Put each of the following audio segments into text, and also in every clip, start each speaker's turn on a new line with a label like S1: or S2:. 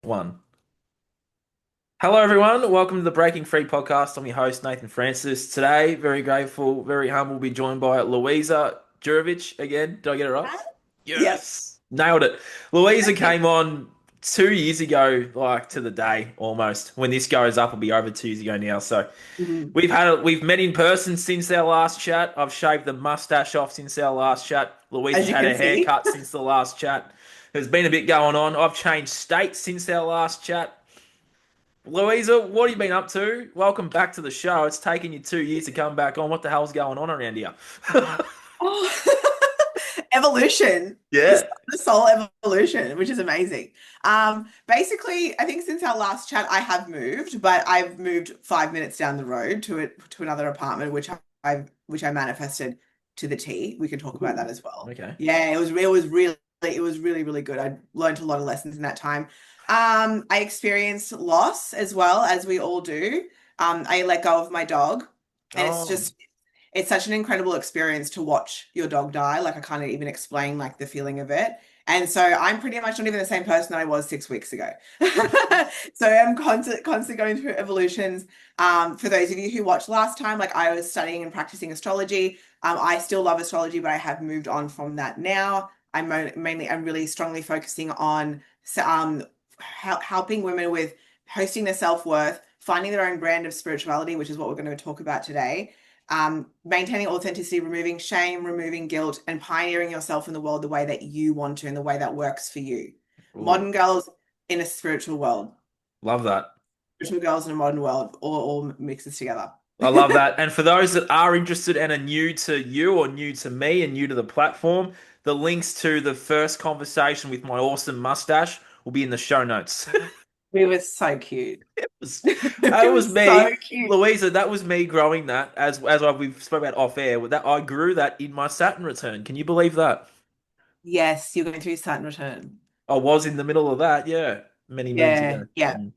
S1: One. Hello, everyone. Welcome to the Breaking Free podcast. I'm your host, Nathan Francis. Today, very grateful, very humble, be joined by Luiza Djurovic again. Did I get it right?
S2: Yep.
S1: Yes. Nailed it. Louisa came on 2 years ago, like to the day almost. When this goes up, it'll be over 2 years ago now. So
S2: Mhm.
S1: we've met in person since our last chat. I've shaved the mustache off since our last chat. Louisa's
S2: As you
S1: had
S2: can
S1: her hair
S2: see.
S1: cut since the last chat. There's been a bit going on. I've changed states since our last chat. Louisa, what have you been up to? Welcome back to the show. It's taken you 2 years to come back on. What the hell's going on around here?
S2: Oh, evolution. The,
S1: Yeah.
S2: the soul evolution, which is amazing. Basically, I think since our last chat, I have moved, but I've moved 5 minutes down the road to another apartment, which I manifested to the T. We can talk about that
S1: Ooh,
S2: as well.
S1: okay.
S2: Yeah, it was really, really good. I learned a lot of lessons in that time. I experienced loss as well, as we all do. I let go of my dog, and
S1: Oh,
S2: it's such an incredible experience to watch your dog die. Like I can't even explain like the feeling of it. And so I'm pretty much not even the same person that I was 6 weeks ago. So I'm constantly going through evolutions. For those of you who watched last time, like I was studying and practicing astrology. I still love astrology, but I have moved on from that now. I'm really strongly focusing on helping women with hosting their self-worth, finding their own brand of spirituality, which is what we're going to talk about today, maintaining authenticity, removing shame, removing guilt, and pioneering yourself in the world the way that you want to and the way that works for you.
S1: ooh,
S2: Modern girls in a spiritual world,
S1: love that.
S2: spiritual girls in a modern world, all mixes together.
S1: I love that. And for those that are interested and are new to you or new to me and new to the platform, the links to the first conversation with my awesome mustache will be in the show notes.
S2: We were so cute.
S1: was,
S2: It
S1: that was
S2: was so
S1: me,
S2: cute.
S1: Louisa. That was me growing that we've spoke about off air. That I grew that in my Saturn return. Can you believe that?
S2: Yes, you're going through Saturn return.
S1: I was in the middle of that. Yeah, many moons
S2: Yeah,
S1: ago.
S2: yeah.
S1: Mm.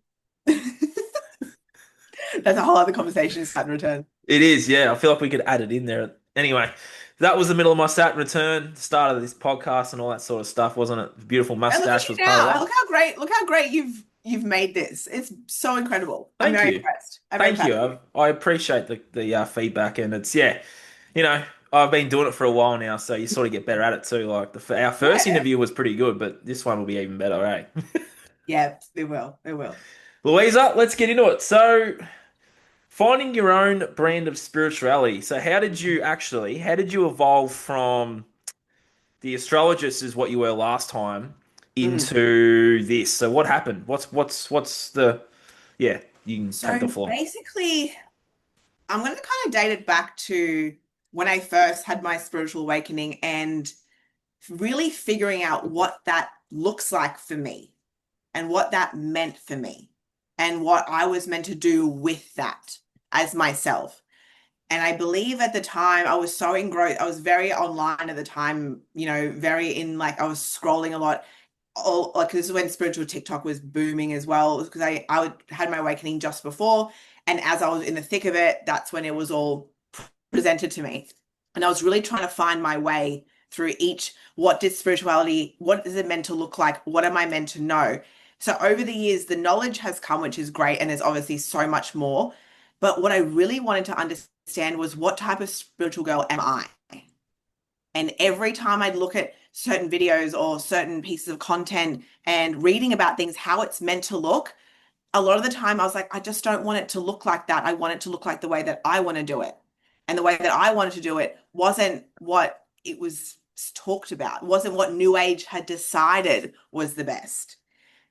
S2: That's a whole other conversation, Saturn return.
S1: It is. Yeah, I feel like we could add it in there. Anyway, that was the middle of my Saturn return. The start of this podcast and all that sort of stuff, wasn't it? Beautiful
S2: And look at
S1: mustache
S2: you
S1: was part of
S2: now.
S1: that.
S2: Look how great you've made this. It's so incredible. I'm
S1: Thank
S2: very
S1: you.
S2: impressed. I'm very
S1: Thank
S2: proud
S1: you.
S2: of you.
S1: I appreciate the feedback, and it's yeah, you know, I've been doing it for a while now, so you sort of get better at it too. Like our first
S2: Yeah.
S1: interview was pretty good, but this one will be even better, eh?
S2: Yeah, it will. It will.
S1: Louisa, let's get into it. So, finding your own brand of spirituality. So, how did you evolve from the astrologist is what you were last time
S2: Mhm.
S1: into this? So, what happened? What's the yeah? You can take the
S2: So
S1: floor.
S2: basically, I'm going to kind of date it back to when I first had my spiritual awakening and really figuring out what that looks like for me and what that meant for me and what I was meant to do with that as myself. And I believe at the time I was so engrossed, I was very online at the time, very in like I was scrolling a lot. All like this is when spiritual TikTok was booming as well, because had my awakening just before. And as I was in the thick of it, that's when it was all presented to me. And I was really trying to find my way through each what is it meant to look like? What am I meant to know? So over the years, the knowledge has come, which is great, and there's obviously so much more. But what I really wanted to understand was what type of spiritual girl am I? And every time I'd look at certain videos or certain pieces of content and reading about things, how it's meant to look, a lot of the time I was like, I just don't want it to look like that. I want it to look like the way that I want to do it. And the way that I wanted to do it wasn't what it was talked about, wasn't what New Age had decided was the best.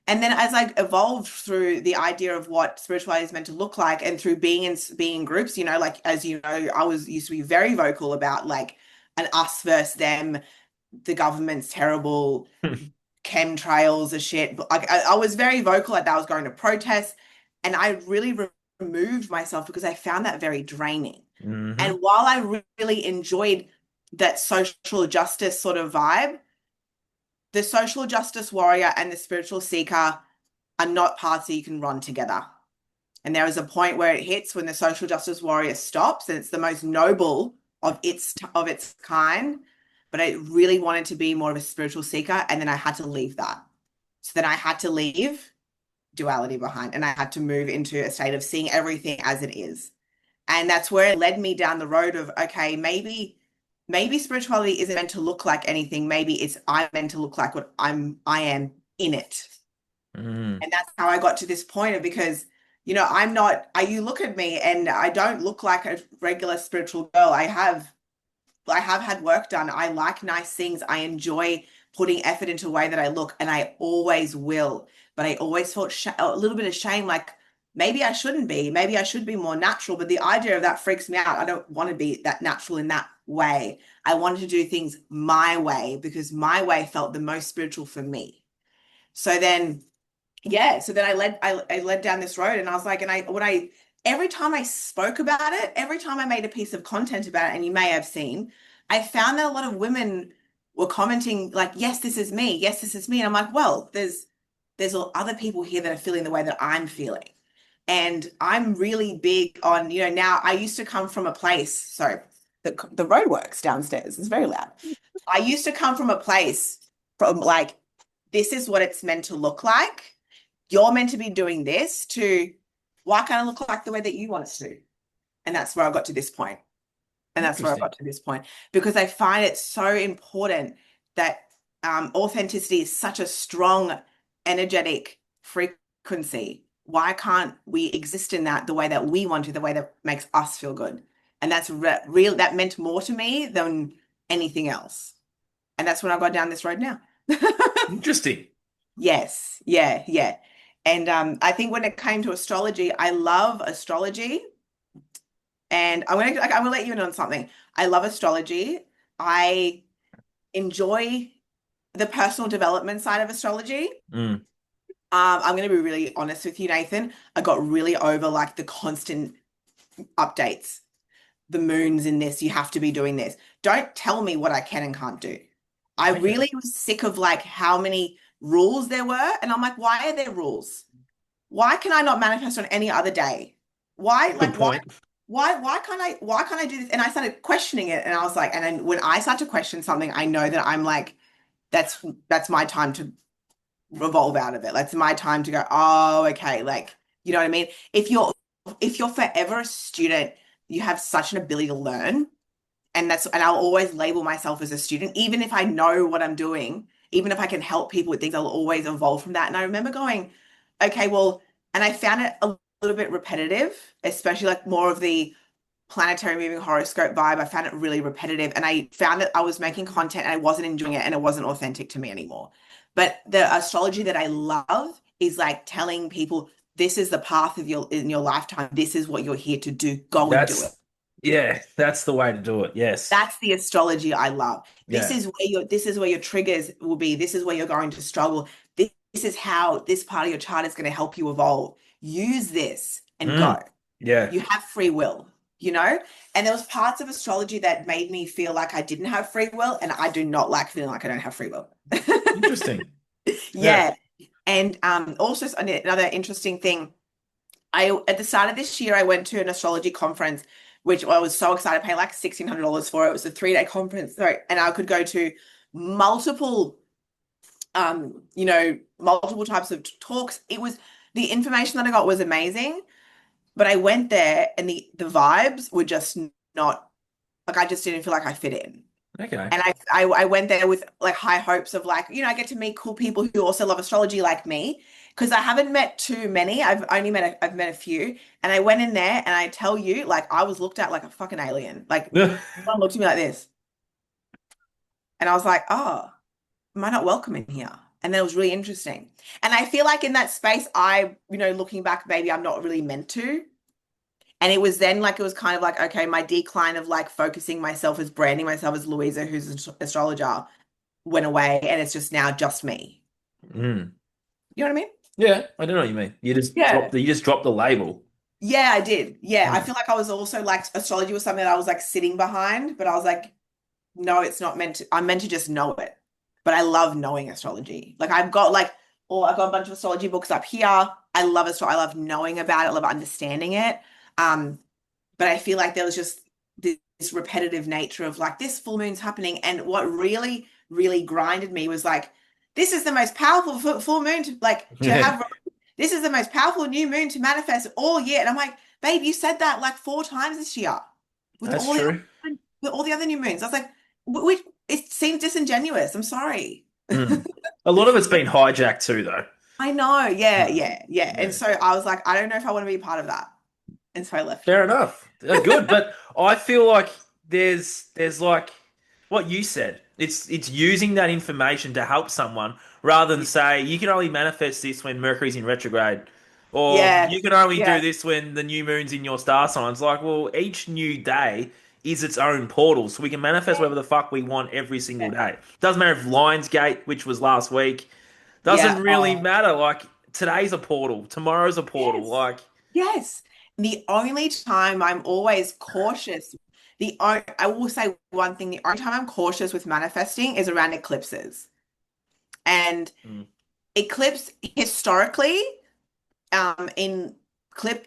S2: And then as I evolved through the idea of what spirituality is meant to look like and through being in groups, like as you know, I was used to be very vocal about like an us versus them, the government's terrible, chemtrails are shit. But like I was very vocal at that. I was going to protest and I really removed myself because I found that very draining.
S1: Hmm.
S2: And while I really enjoyed that social justice sort of vibe, the social justice warrior and the spiritual seeker are not paths that you can run together. And there is a point where it hits when the social justice warrior stops, and it's the most noble of its kind. But I really wanted to be more of a spiritual seeker, and then I had to leave that. So then I had to leave, duality behind, and I had to move into a state of seeing everything as it is. And that's where it led me down the road of, okay, maybe spirituality isn't meant to look like anything. Maybe it's I'm meant to look like what I am in it.
S1: Mm.
S2: And that's how I got to this point of, because, I'm not, you look at me and I don't look like a regular spiritual girl. I have had work done. I like nice things. I enjoy putting effort into the way that I look, and I always will. But I always felt a little bit of shame, like maybe I shouldn't be. Maybe I should be more natural. But the idea of that freaks me out. I don't want to be that natural in that way. I wanted to do things my way because my way felt the most spiritual for me. So then yeah, so then I led down this road, and I was like, and I every time I spoke about it, every time I made a piece of content about it, and you may have seen, I found that a lot of women were commenting like, yes, this is me, yes, this is me. And I'm like, well, there's other people here that are feeling the way that I'm feeling. And I'm really big on, now I used to come from a place, sorry, the roadworks downstairs is very loud. I used to come from a place from like, this is what it's meant to look like. You're meant to be doing this, to why can't I look like the way that you want us to? And that's where I got to this point. And that's where I
S1: Interesting.
S2: got to this point because I find it so important that authenticity is such a strong, energetic frequency. Why can't we exist in that the way that we want to, the way that makes us feel good? And that's real. That meant more to me than anything else. And that's when I got down this road now.
S1: Interesting.
S2: Yes, yeah, yeah. And I think when it came to astrology, I love astrology. And I'm gonna let you in on something. I love astrology. I enjoy the personal development side of astrology.
S1: Mm.
S2: I'm gonna be really honest with you, Nathan. I got really over like the constant updates. The moon's in this, you have to be doing this. Don't tell me what I can and can't do. I
S1: Okay.
S2: really was sick of like how many rules there were. And I'm like, why are there rules? Why can I not manifest on any other day? Why,
S1: Good
S2: like,
S1: point.
S2: why can't I do this? And I started questioning it. And I was like, and then when I start to question something, I know that I'm like, that's my time to revolve out of it. That's my time to go, oh, okay. Like, you know what I mean? If you're forever a student, you have such an ability to learn. And I'll always label myself as a student, even if I know what I'm doing, even if I can help people with things, I'll always evolve from that. And I remember going, okay, well, and I found it a little bit repetitive, especially like more of the planetary moving horoscope vibe. I found it really repetitive, and I found that I was making content and I wasn't enjoying it and it wasn't authentic to me anymore. But the astrology that I love is like telling people this is the path of your in your lifetime. This is what you're here to do. Go and do it.
S1: That's yeah, that's the way to do it. Yes.
S2: That's the astrology I love.
S1: Yeah.
S2: This is where your triggers will be. This is where you're going to struggle. This is how this part of your chart is going to help you evolve. Use this and go.
S1: Mm. Yeah.
S2: You have free will, you know? And there was parts of astrology that made me feel like I didn't have free will, and I do not like feeling like I don't have free will.
S1: Interesting. Yeah.
S2: Yeah. And also another interesting thing, I at the start of this year I went to an astrology conference, which I was so excited to pay like $1,600 for. It was a 3-day conference, sorry, and I could go to multiple multiple types of talks. It was the information that I got was amazing, but I went there and the vibes were just not like I just didn't feel like I fit in.
S1: Okay.
S2: And I went there with like high hopes of like, I get to meet cool people who also love astrology like me. Because I haven't met too many. I've met a few. And I went in there and I tell you, like I was looked at like a fucking alien. Like someone looked at me like this. And I was like, oh, am I not welcome in here? And that was really interesting. And I feel like in that space, looking back, maybe I'm not really meant to. And it was then like, it was kind of like, okay, my decline of like focusing myself as branding myself as Luiza, who's an astrologer, went away. And it's just now just me.
S1: Mm.
S2: You know what I mean?
S1: Yeah, I don't know what you mean.
S2: Yeah.
S1: You just dropped the label.
S2: Yeah, I did. Yeah. I
S1: Mm.
S2: feel like I was also like, astrology was something that I was like sitting behind, but I was like, no, it's not meant to, I'm meant to just know it. But I love knowing astrology. Like I've got a bunch of astrology books up here. I love astrology. I love knowing about it. I love understanding it. Um, but I feel like there was just this repetitive nature of like this full moon's happening. And what really, really grinded me was like, this is the most powerful full moon to
S1: Yeah.
S2: have. This is the most powerful new moon to manifest all year. And I'm like, babe, you said that like 4 times this year with
S1: That's true.
S2: all the other new moons. I was like, which it seems disingenuous. I'm sorry.
S1: Mm. A lot of it's been hijacked too, though.
S2: I know. Yeah,
S1: Mm.
S2: yeah, yeah. And
S1: Yeah.
S2: so I was like, I don't know if I want to be a part of that. And so I left
S1: Fair
S2: it.
S1: enough. Good, but I feel like there's like what you said. It's using that information to help someone rather than say you can only manifest this when Mercury's in retrograde, or
S2: Yeah,
S1: you can only do
S2: yeah,
S1: this when the new moon's in your star signs. Like, well, each new day is its own portal, so we can manifest whatever the fuck we want every single
S2: yeah,
S1: day. Doesn't matter if Lionsgate, which was last week, doesn't
S2: yeah.
S1: really
S2: Oh,
S1: matter. Like today's a portal, tomorrow's a portal.
S2: yes,
S1: Like,
S2: yes. The only time I'm always cautious, I will say one thing, the only time I'm cautious with manifesting is around eclipses. And
S1: mm,
S2: eclipse historically, in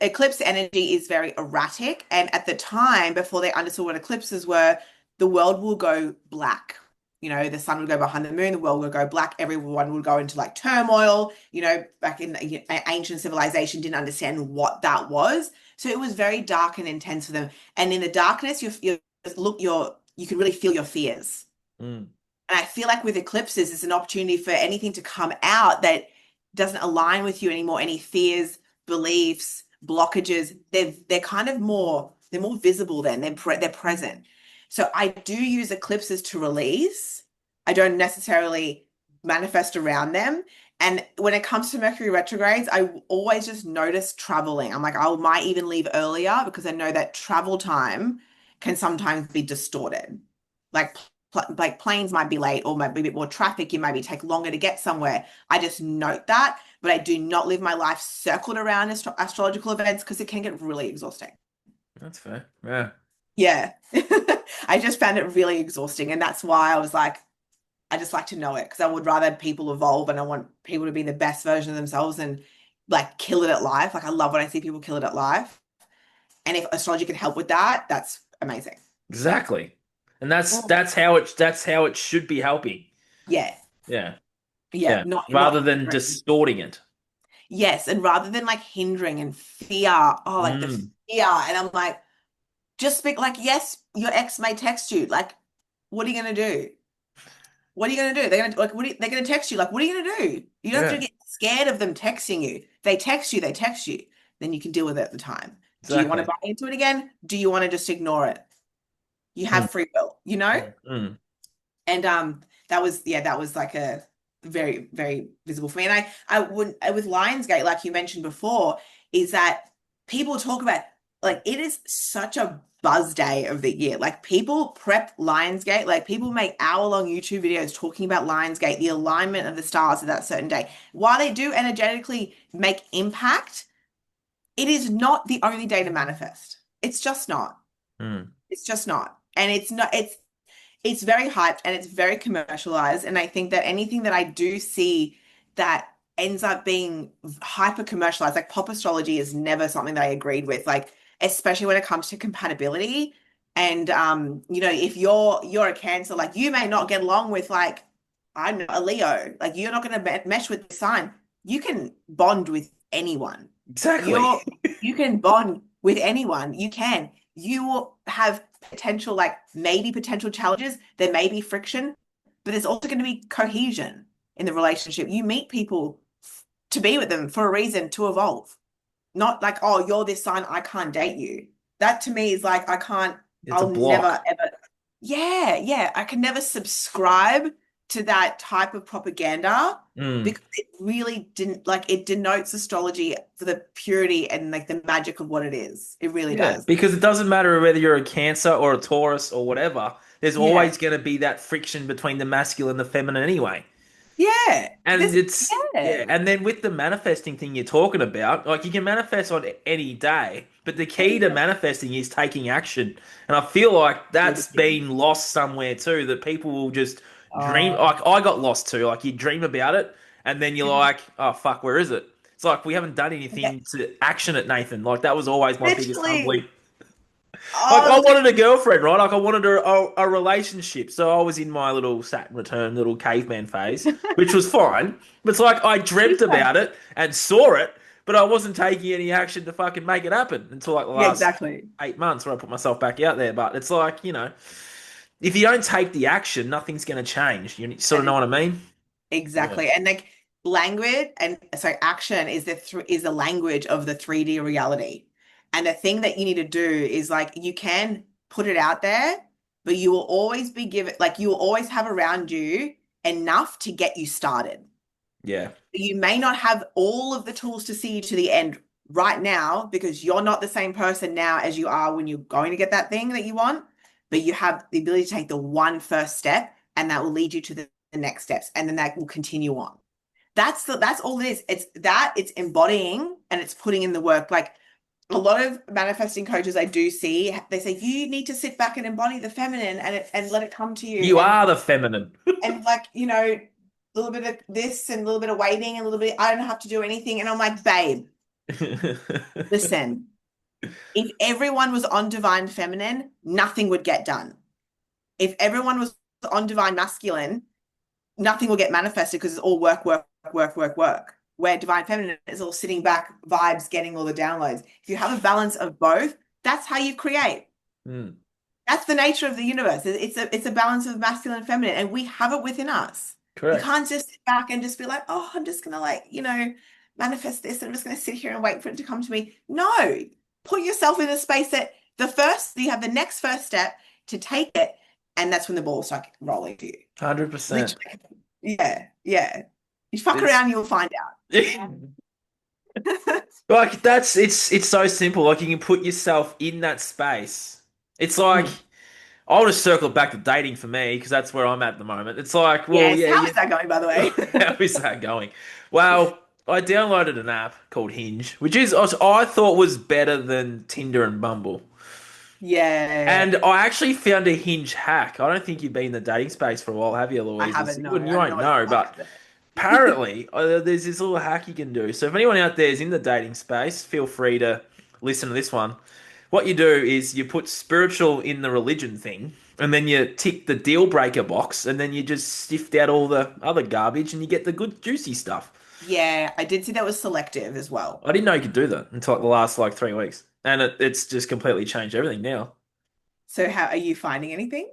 S2: eclipse energy is very erratic. And at the time, before they understood what eclipses were, the world will go black. The sun would go behind the moon, the world would go black, everyone would go into like turmoil. Back in ancient civilization, didn't understand what that was. So it was very dark and intense for them. And in the darkness, you can really feel your fears.
S1: mm.
S2: And I feel like with eclipses, it's an opportunity for anything to come out that doesn't align with you anymore. Any fears, beliefs, blockages, they're kind of more visible then. They're present. So I do use eclipses to release. I don't necessarily manifest around them. And when it comes to Mercury retrogrades, I always just notice traveling. I'm like, I might even leave earlier because I know that travel time can sometimes be distorted. Like like planes might be late or might be a bit more traffic. You maybe take longer to get somewhere. I just note that, but I do not live my life circled around astrological events because it can get really exhausting.
S1: That's fair. Yeah.
S2: Yeah. I just found it really exhausting. And that's why I was like, I just like to know it because I would rather people evolve and I want people to be the best version of themselves and like kill it at life. Like I love when I see people kill it at life. And if astrology can help with that, that's amazing.
S1: Exactly. And that's
S2: Mm.
S1: that's how it should be helping.
S2: Yeah.
S1: Yeah.
S2: Yeah.
S1: Yeah.
S2: Not
S1: Rather than
S2: hindering.
S1: distorting it.
S2: Yes, and rather than like hindering and fear, oh, like the
S1: Mm.
S2: fear, and I'm like, just speak like, yes, your ex may text you. Like, what are you gonna do? What are you gonna do? They're gonna like, they're gonna text you. Like, what are you gonna do? You don't have to
S1: Yeah.
S2: get scared of them texting you. They text you, they text you. Then you can deal with it at the time. Do you want to
S1: Exactly.
S2: buy into it again? Do you want to just ignore it? You
S1: Mm.
S2: have free will, you know?
S1: Mm. Mm.
S2: And that was like a very, very visible for me. And I wouldn't with Lionsgate, like you mentioned before, is that people talk about like it is such a buzz day of the year. Like people prep Lionsgate, like people make hour-long YouTube videos talking about Lionsgate, the alignment of the stars of that certain day. While they do energetically make impact, it is not the only day to manifest. It's just not.
S1: Mm.
S2: It's just not. And it's very hyped and it's very commercialized. And I think that anything that I do see that ends up being hyper commercialized, like pop astrology is never something that I agreed with, like especially when it comes to compatibility. And if you're a Cancer, like you may not get along with like I don't know a Leo, like you're not going to mesh with the sign. You can bond with anyone.
S1: Exactly.
S2: You can bond with anyone. You can. You will have potential, like maybe potential challenges. There may be friction, but there's also going to be cohesion in the relationship. You meet people to be with them for a reason to evolve. Not like, oh, you're this sign, I can't date you. That to me is like,
S1: It's a
S2: I'll
S1: block.
S2: never ever, yeah, yeah, I can never subscribe to that type of propaganda
S1: Mm.
S2: because it really didn't like it denotes astrology for the purity and like the magic of what it is. It really
S1: Yeah,
S2: does.
S1: because it doesn't matter whether you're a Cancer or a Taurus or whatever. There's
S2: Yeah.
S1: always going to be that friction between the masculine and the feminine anyway.
S2: Yeah.
S1: And it's
S2: Yeah.
S1: yeah, and then with the manifesting thing you're talking about, like you can manifest on any day, but the key to manifesting is taking action. And I feel like that's been lost somewhere too, that people will just dream.
S2: Oh,
S1: Like I got lost too. Like you dream about it, and then you're like, oh fuck, where is it? It's like we haven't done
S2: yeah.
S1: anything to action it, Nathan. Like that was always my biggest
S2: Literally.
S1: humbling. Like
S2: Oh,
S1: I
S2: so
S1: wanted a girlfriend, right? Like I wanted a relationship. So I was in my little Saturn return little caveman phase, which was fine. But it's like I dreamt
S2: yeah,
S1: about it and saw it, but I wasn't taking any action to fucking make it happen until like the
S2: yeah,
S1: last
S2: exactly.
S1: 8 months where I put myself back out there. But it's like, if you don't take the action, nothing's going to change. You sort of
S2: That
S1: know
S2: is
S1: what I mean? Yeah.
S2: exactly. And like language and sorry, action is the language of the 3D reality. And the thing that you need to do is like you can put it out there, but you will always be given like you will always have around you enough to get you started.
S1: Yeah.
S2: You may not have all of the tools to see you to the end right now because you're not the same person now as you are when you're going to get that thing that you want, but you have the ability to take the one first step and that will lead you to the next steps and then that will continue on. That's all it is. It's embodying and it's putting in the work. Like a lot of manifesting coaches I do see, they say you need to sit back and embody the feminine and let it come to you
S1: You are the feminine.
S2: and like a little bit of this and a little bit of waiting and a little bit I don't have to do anything and I'm like babe, listen, if everyone was on divine feminine nothing would get done. If everyone was on divine masculine nothing will get manifested because it's all work work work work work, where divine feminine is all sitting back vibes getting all the downloads. If you have a balance of both that's how you create.
S1: Mm,
S2: That's the nature of the universe. It's a balance of masculine and feminine, and we have it within us. You
S1: correct.
S2: can't just sit back and just be like, oh, I'm just gonna like, manifest this, and I'm just gonna sit here and wait for it to come to me. No, put yourself in a space that you have the next first step to take it, and that's when the balls start rolling to you.
S1: 100%.
S2: Literally. Yeah, yeah. You fuck
S1: It's
S2: around, you'll find out.
S1: like it's so simple. Like you can put yourself in that space. It's like
S2: Mm.
S1: I'll just circle it back to dating for me because that's where I'm at the moment. It's like, well,
S2: Yes.
S1: yeah,
S2: How
S1: yeah.
S2: is that going, by the way?
S1: How is that going? Well, I downloaded an app called Hinge, which I thought was better than Tinder and Bumble.
S2: Yeah,
S1: And I actually found a Hinge hack. I don't think you've been in the dating space for a while, have you,
S2: I
S1: Louisa? So
S2: haven't. No,
S1: you
S2: I don't know
S1: won't
S2: what it's
S1: know,
S2: like.
S1: but apparently there's this little hack you can do. So if anyone out there is in the dating space, feel free to listen to this one. What you do is you put spiritual in the religion thing, and then you tick the deal breaker box, and then you just sift out all the other garbage, and you get the good juicy stuff.
S2: Yeah, I did see that was selective as well.
S1: I didn't know you could do that until like the last like 3 weeks, and it's just completely changed everything now.
S2: So how are you finding anything?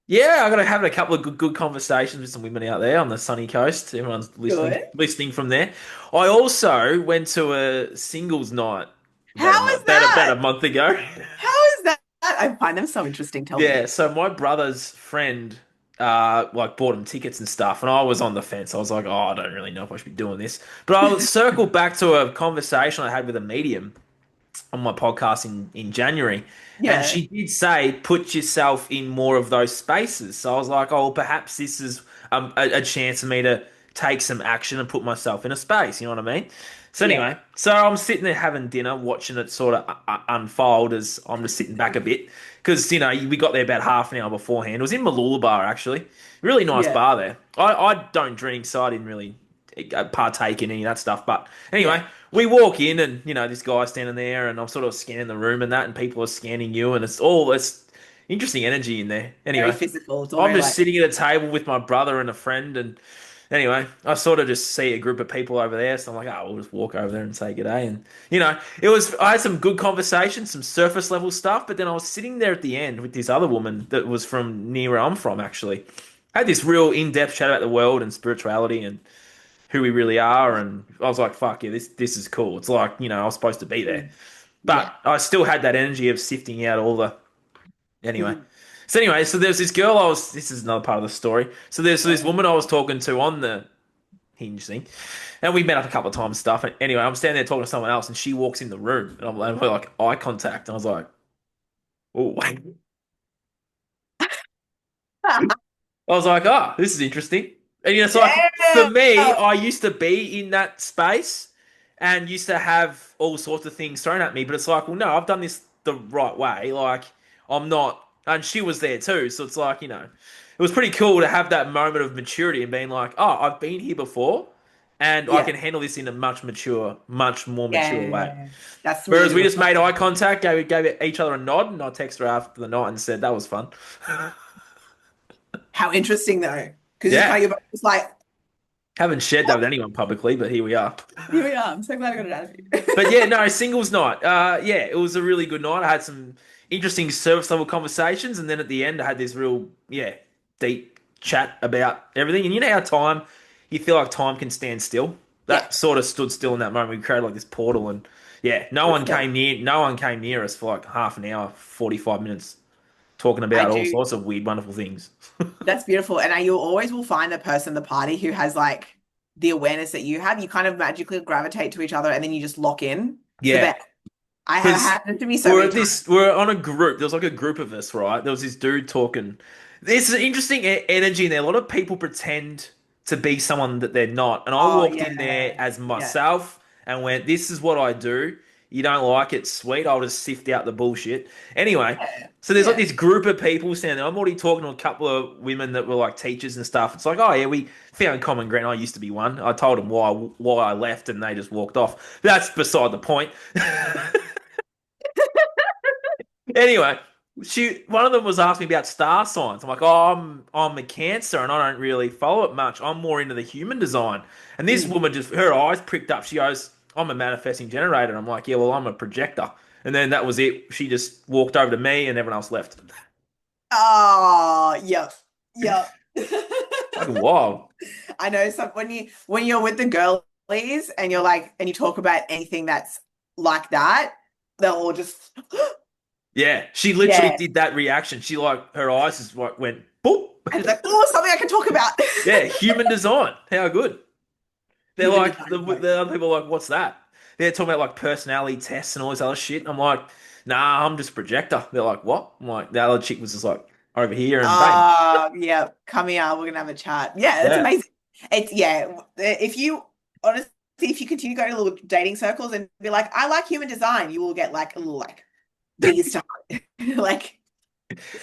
S1: Yeah, I got to have a couple of good conversations with some women out there on the sunny coast. Everyone's listening
S2: Good.
S1: listening from there. I also went to a singles night
S2: How is
S1: about a
S2: that?
S1: month ago.
S2: How is that? I find them so interesting. Tell
S1: Yeah,
S2: me.
S1: so my brother's friend like bought him tickets and stuff, and I was on the fence. I was like, oh, I don't really know if I should be doing this. But I'll circle back to a conversation I had with a medium on my podcast in January, and
S2: Yeah,
S1: she did say put yourself in more of those spaces. So I was like, oh, well, perhaps this is a chance for me to take some action and put myself in a space. You know what I mean? So
S2: yeah,
S1: anyway, so I'm sitting there having dinner, watching it sort of unfold as I'm just sitting back a bit because we got there about half an hour beforehand. It was in Malula Bar actually, really nice
S2: yeah,
S1: bar there. I don't drink, so I didn't really partake in any of that stuff. But
S2: yeah.
S1: anyway, we walk in and this guy's standing there and I'm sort of scanning the room and that and people are scanning you and it's interesting energy in there.
S2: Very
S1: Anyway,
S2: physical. It's all
S1: I'm
S2: very
S1: just
S2: like,
S1: sitting at a table with my brother and a friend and anyway, I sort of just see a group of people over there, so I'm like, oh, we'll just walk over there and say good day. And I had some good conversations, some surface level stuff, but then I was sitting there at the end with this other woman that was from near where I'm from actually. Had this real in-depth chat about the world and spirituality and who we really are. And I was like, fuck yeah, this is cool. It's like, I was supposed to be there.
S2: mm, yeah.
S1: But I still had that energy of sifting out all the anyway. So there's this girl this is another part of the story. So there's this woman I was talking to on the Hinge thing. And we met up a couple of times and stuff. And anyway, I'm standing there talking to someone else and she walks in the room and we're like eye contact. And I was like, oh wait. I was like, oh, this is interesting. And it's like for
S2: Damn.
S1: me, I used to be in that space and used to have all sorts of things thrown at me, but it's like, well, no, I've done this the right way. Like I'm not, and she was there too, so it's like, it was pretty cool to have that moment of maturity and being like, oh, I've been here before, and I
S2: Yeah.
S1: can handle this in a much more mature way.
S2: Yeah. That's
S1: Whereas
S2: really
S1: we
S2: right.
S1: just made eye contact, gave each other a nod, and I texted her after the night and said that was fun.
S2: How interesting though. Because it's
S1: Yeah,
S2: kind of you're both just like,
S1: haven't shared that with anyone publicly, but here we are.
S2: here we are. I'm so glad I got it out of you.
S1: But yeah, no, singles night. Yeah, it was a really good night. I had some interesting service level conversations, and then at the end, I had this real, yeah, deep chat about everything. And you know how you feel like time can stand still.
S2: Yeah.
S1: That sort of stood still in that moment. We created like this portal, and yeah, no one came near us for like half an hour, 45 minutes, talking
S2: I
S1: about all
S2: do.
S1: sorts of weird, wonderful things.
S2: That's beautiful. And you always will find a person at the party who has like the awareness that you have. You kind of magically gravitate to each other and then you just lock in. So
S1: Yeah,
S2: that I have
S1: because
S2: happened to me so many times.
S1: we're on a group. There was like a group of us, right? There was this dude talking. There's an interesting energy in there. A lot of people pretend to be someone that they're not. And I
S2: Oh
S1: walked in there
S2: yeah.
S1: as
S2: Yeah.
S1: myself and went, "This is what I do. You don't like it, sweet. I'll just sift out the bullshit." Anyway,
S2: Yeah.
S1: so there's like
S2: Yeah.
S1: this group of people standing there. I'm already talking to a couple of women that were like teachers and stuff. It's like, oh yeah, we found common ground. I used to be one. I told them why I left, and they just walked off. That's beside the point. Anyway, one of them was asking me about star signs. I'm like, oh, I'm a Cancer, and I don't really follow it much. I'm more into the human design. And this
S2: Mm.
S1: woman just her eyes pricked up. She goes, I'm a manifesting generator. I'm like, yeah, well, I'm a projector. And then that was it. She just walked over to me, and everyone else left.
S2: Oh, yep. Yep.
S1: Fucking wild.
S2: I know some when you're with the girlies and you're like and you talk about anything that's like that, they'll all just
S1: Yeah, she literally
S2: yeah.
S1: did that reaction. She like her eyes just like went boop.
S2: And it's like, oh, something I can talk about.
S1: Yeah, human design. How good. They're
S2: Human
S1: like
S2: design.
S1: the other people are like, what's that? They're talking about like personality tests and all this other shit. I'm like, nah, I'm just a projector. They're like, what? I'm like, the other chick was just like over here and bang.
S2: Yeah, come here. We're gonna have a chat. Yeah, that's
S1: Yeah.
S2: amazing. It's yeah. If you honestly, if you continue going to little dating circles and be like, I like human design, you will get like a little like these time like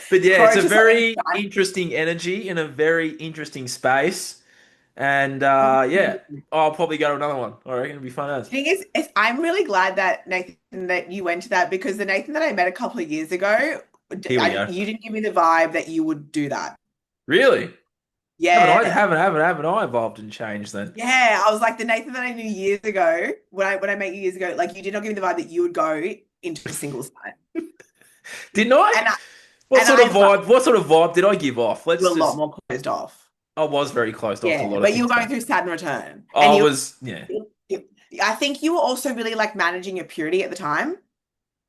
S1: But yeah, it's a
S2: approach or something.
S1: very interesting energy in a very interesting space. And yeah, I'll probably go to another one. I reckon it'll be fun as.
S2: Thing is, I'm really glad that Nathan that you went to that because the Nathan that I met a couple of years ago,
S1: Here we go.
S2: you didn't give me the vibe that you would do that.
S1: Really?
S2: Yeah.
S1: Haven't I evolved and changed then?
S2: Yeah, I was like the Nathan that I knew years ago when I met you years ago. Like you did not give me the vibe that you would go into singles night,
S1: Didn't I?
S2: and I,
S1: What
S2: and
S1: sort of
S2: I found
S1: vibe? What sort of vibe did I give off?
S2: you
S1: Let's
S2: a lot
S1: just.
S2: more closed off.
S1: I was very closed off to a
S2: Yeah,
S1: lot of
S2: but you
S1: things
S2: were going
S1: back
S2: through
S1: then.
S2: Saturn return, and
S1: I was, yeah,
S2: you, I think you were also really like managing your purity at the time.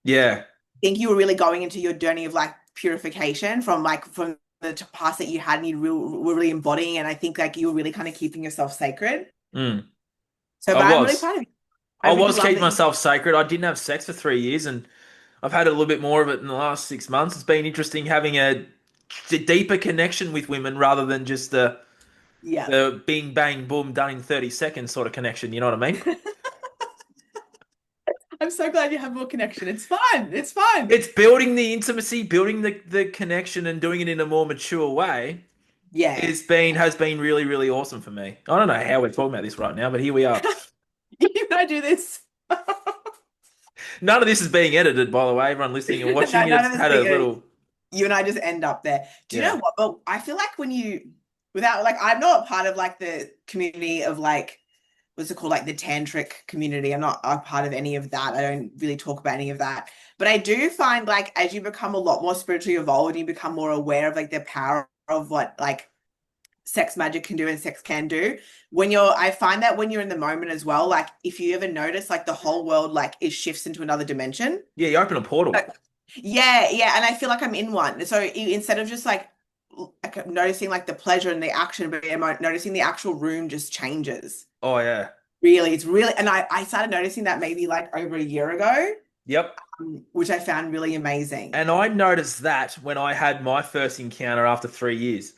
S1: yeah.
S2: I think you were really going into your journey of like purification from the past that you had, and were really embodying. And I think like you were really kind of keeping yourself sacred.
S1: Mm.
S2: So,
S1: I
S2: but I'm really
S1: was.
S2: proud of you. I
S1: I
S2: really
S1: was
S2: love
S1: keeping
S2: that you.
S1: myself sacred. I didn't have sex for 3 years, and I've had a little bit more of it in the last 6 months. It's been interesting having a deeper connection with women rather than just
S2: Yeah.
S1: the bing bang boom done in 30 seconds sort of connection. You know what I mean?
S2: I'm so glad you have more connection. It's fun. It's fun.
S1: It's building the intimacy, building the connection, and doing it in a more mature way.
S2: Yeah.
S1: Has been really really awesome for me. I don't know how we're talking about this right now, but here we are.
S2: You and I do this.
S1: None of this is being edited, by the way. Everyone listening and
S2: No,
S1: watching,
S2: none
S1: it's
S2: of this
S1: had a
S2: thing.
S1: little,
S2: You and I just end up there. Do you know
S1: yeah.
S2: what? But I feel like when you, without like, I'm not a part of like the community of like, what's it called? Like the tantric community. I'm not a part of any of that. I don't really talk about any of that. But I do find like as you become a lot more spiritually evolved, you become more aware of like the power of what like sex magic can do and sex can do. I find that when you're in the moment as well, like if you ever notice, like the whole world like it shifts into another dimension.
S1: Yeah, you open a portal.
S2: Yeah, yeah, and I feel like I'm in one. So instead of just like noticing like the pleasure and the action, but noticing the actual room just changes.
S1: Oh yeah.
S2: Really, it's really, and I started noticing that maybe like over a year ago,
S1: Yep.
S2: which I found really amazing.
S1: And I noticed that when I had my first encounter after 3 years.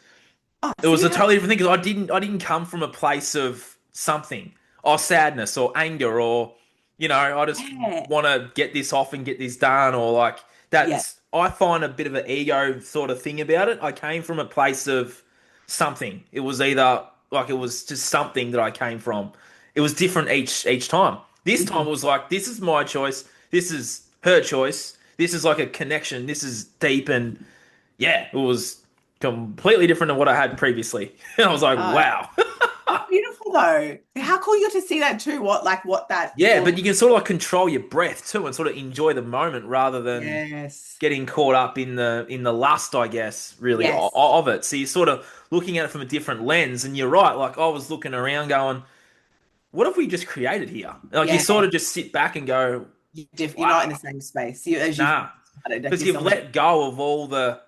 S2: Oh,
S1: It was
S2: see
S1: a
S2: that?
S1: totally different thing because I didn't come from a place of something or sadness or anger or I just
S2: Yeah,
S1: want to get this off and get this done or like
S2: yeah,
S1: that's I find a bit of an ego sort of thing about it. I came from a place of something. It was either like it was just something that I came from. it was different each time. This time it was like, this is my choice. This is her choice. This is like a connection. This is deep, and yeah, it was completely different than what I had previously. And I was like,
S2: Oh,
S1: wow.
S2: that's beautiful though. How cool you got to see that too. What that
S1: Yeah,
S2: will.
S1: but you can sort of like control your breath too and sort of enjoy the moment rather than
S2: Yes.
S1: getting caught up in the lust, I guess, really
S2: Yes.
S1: of it. So you're sort of looking at it from a different lens, and you're right. Like I was looking around, going, "What have we just created here?" Like you
S2: Yeah.
S1: sort of just sit back and go,
S2: You're not in
S1: "Wow,
S2: the same space. You as you've
S1: nah,"
S2: started, like
S1: because
S2: you're
S1: you've
S2: somewhere.
S1: let go of all the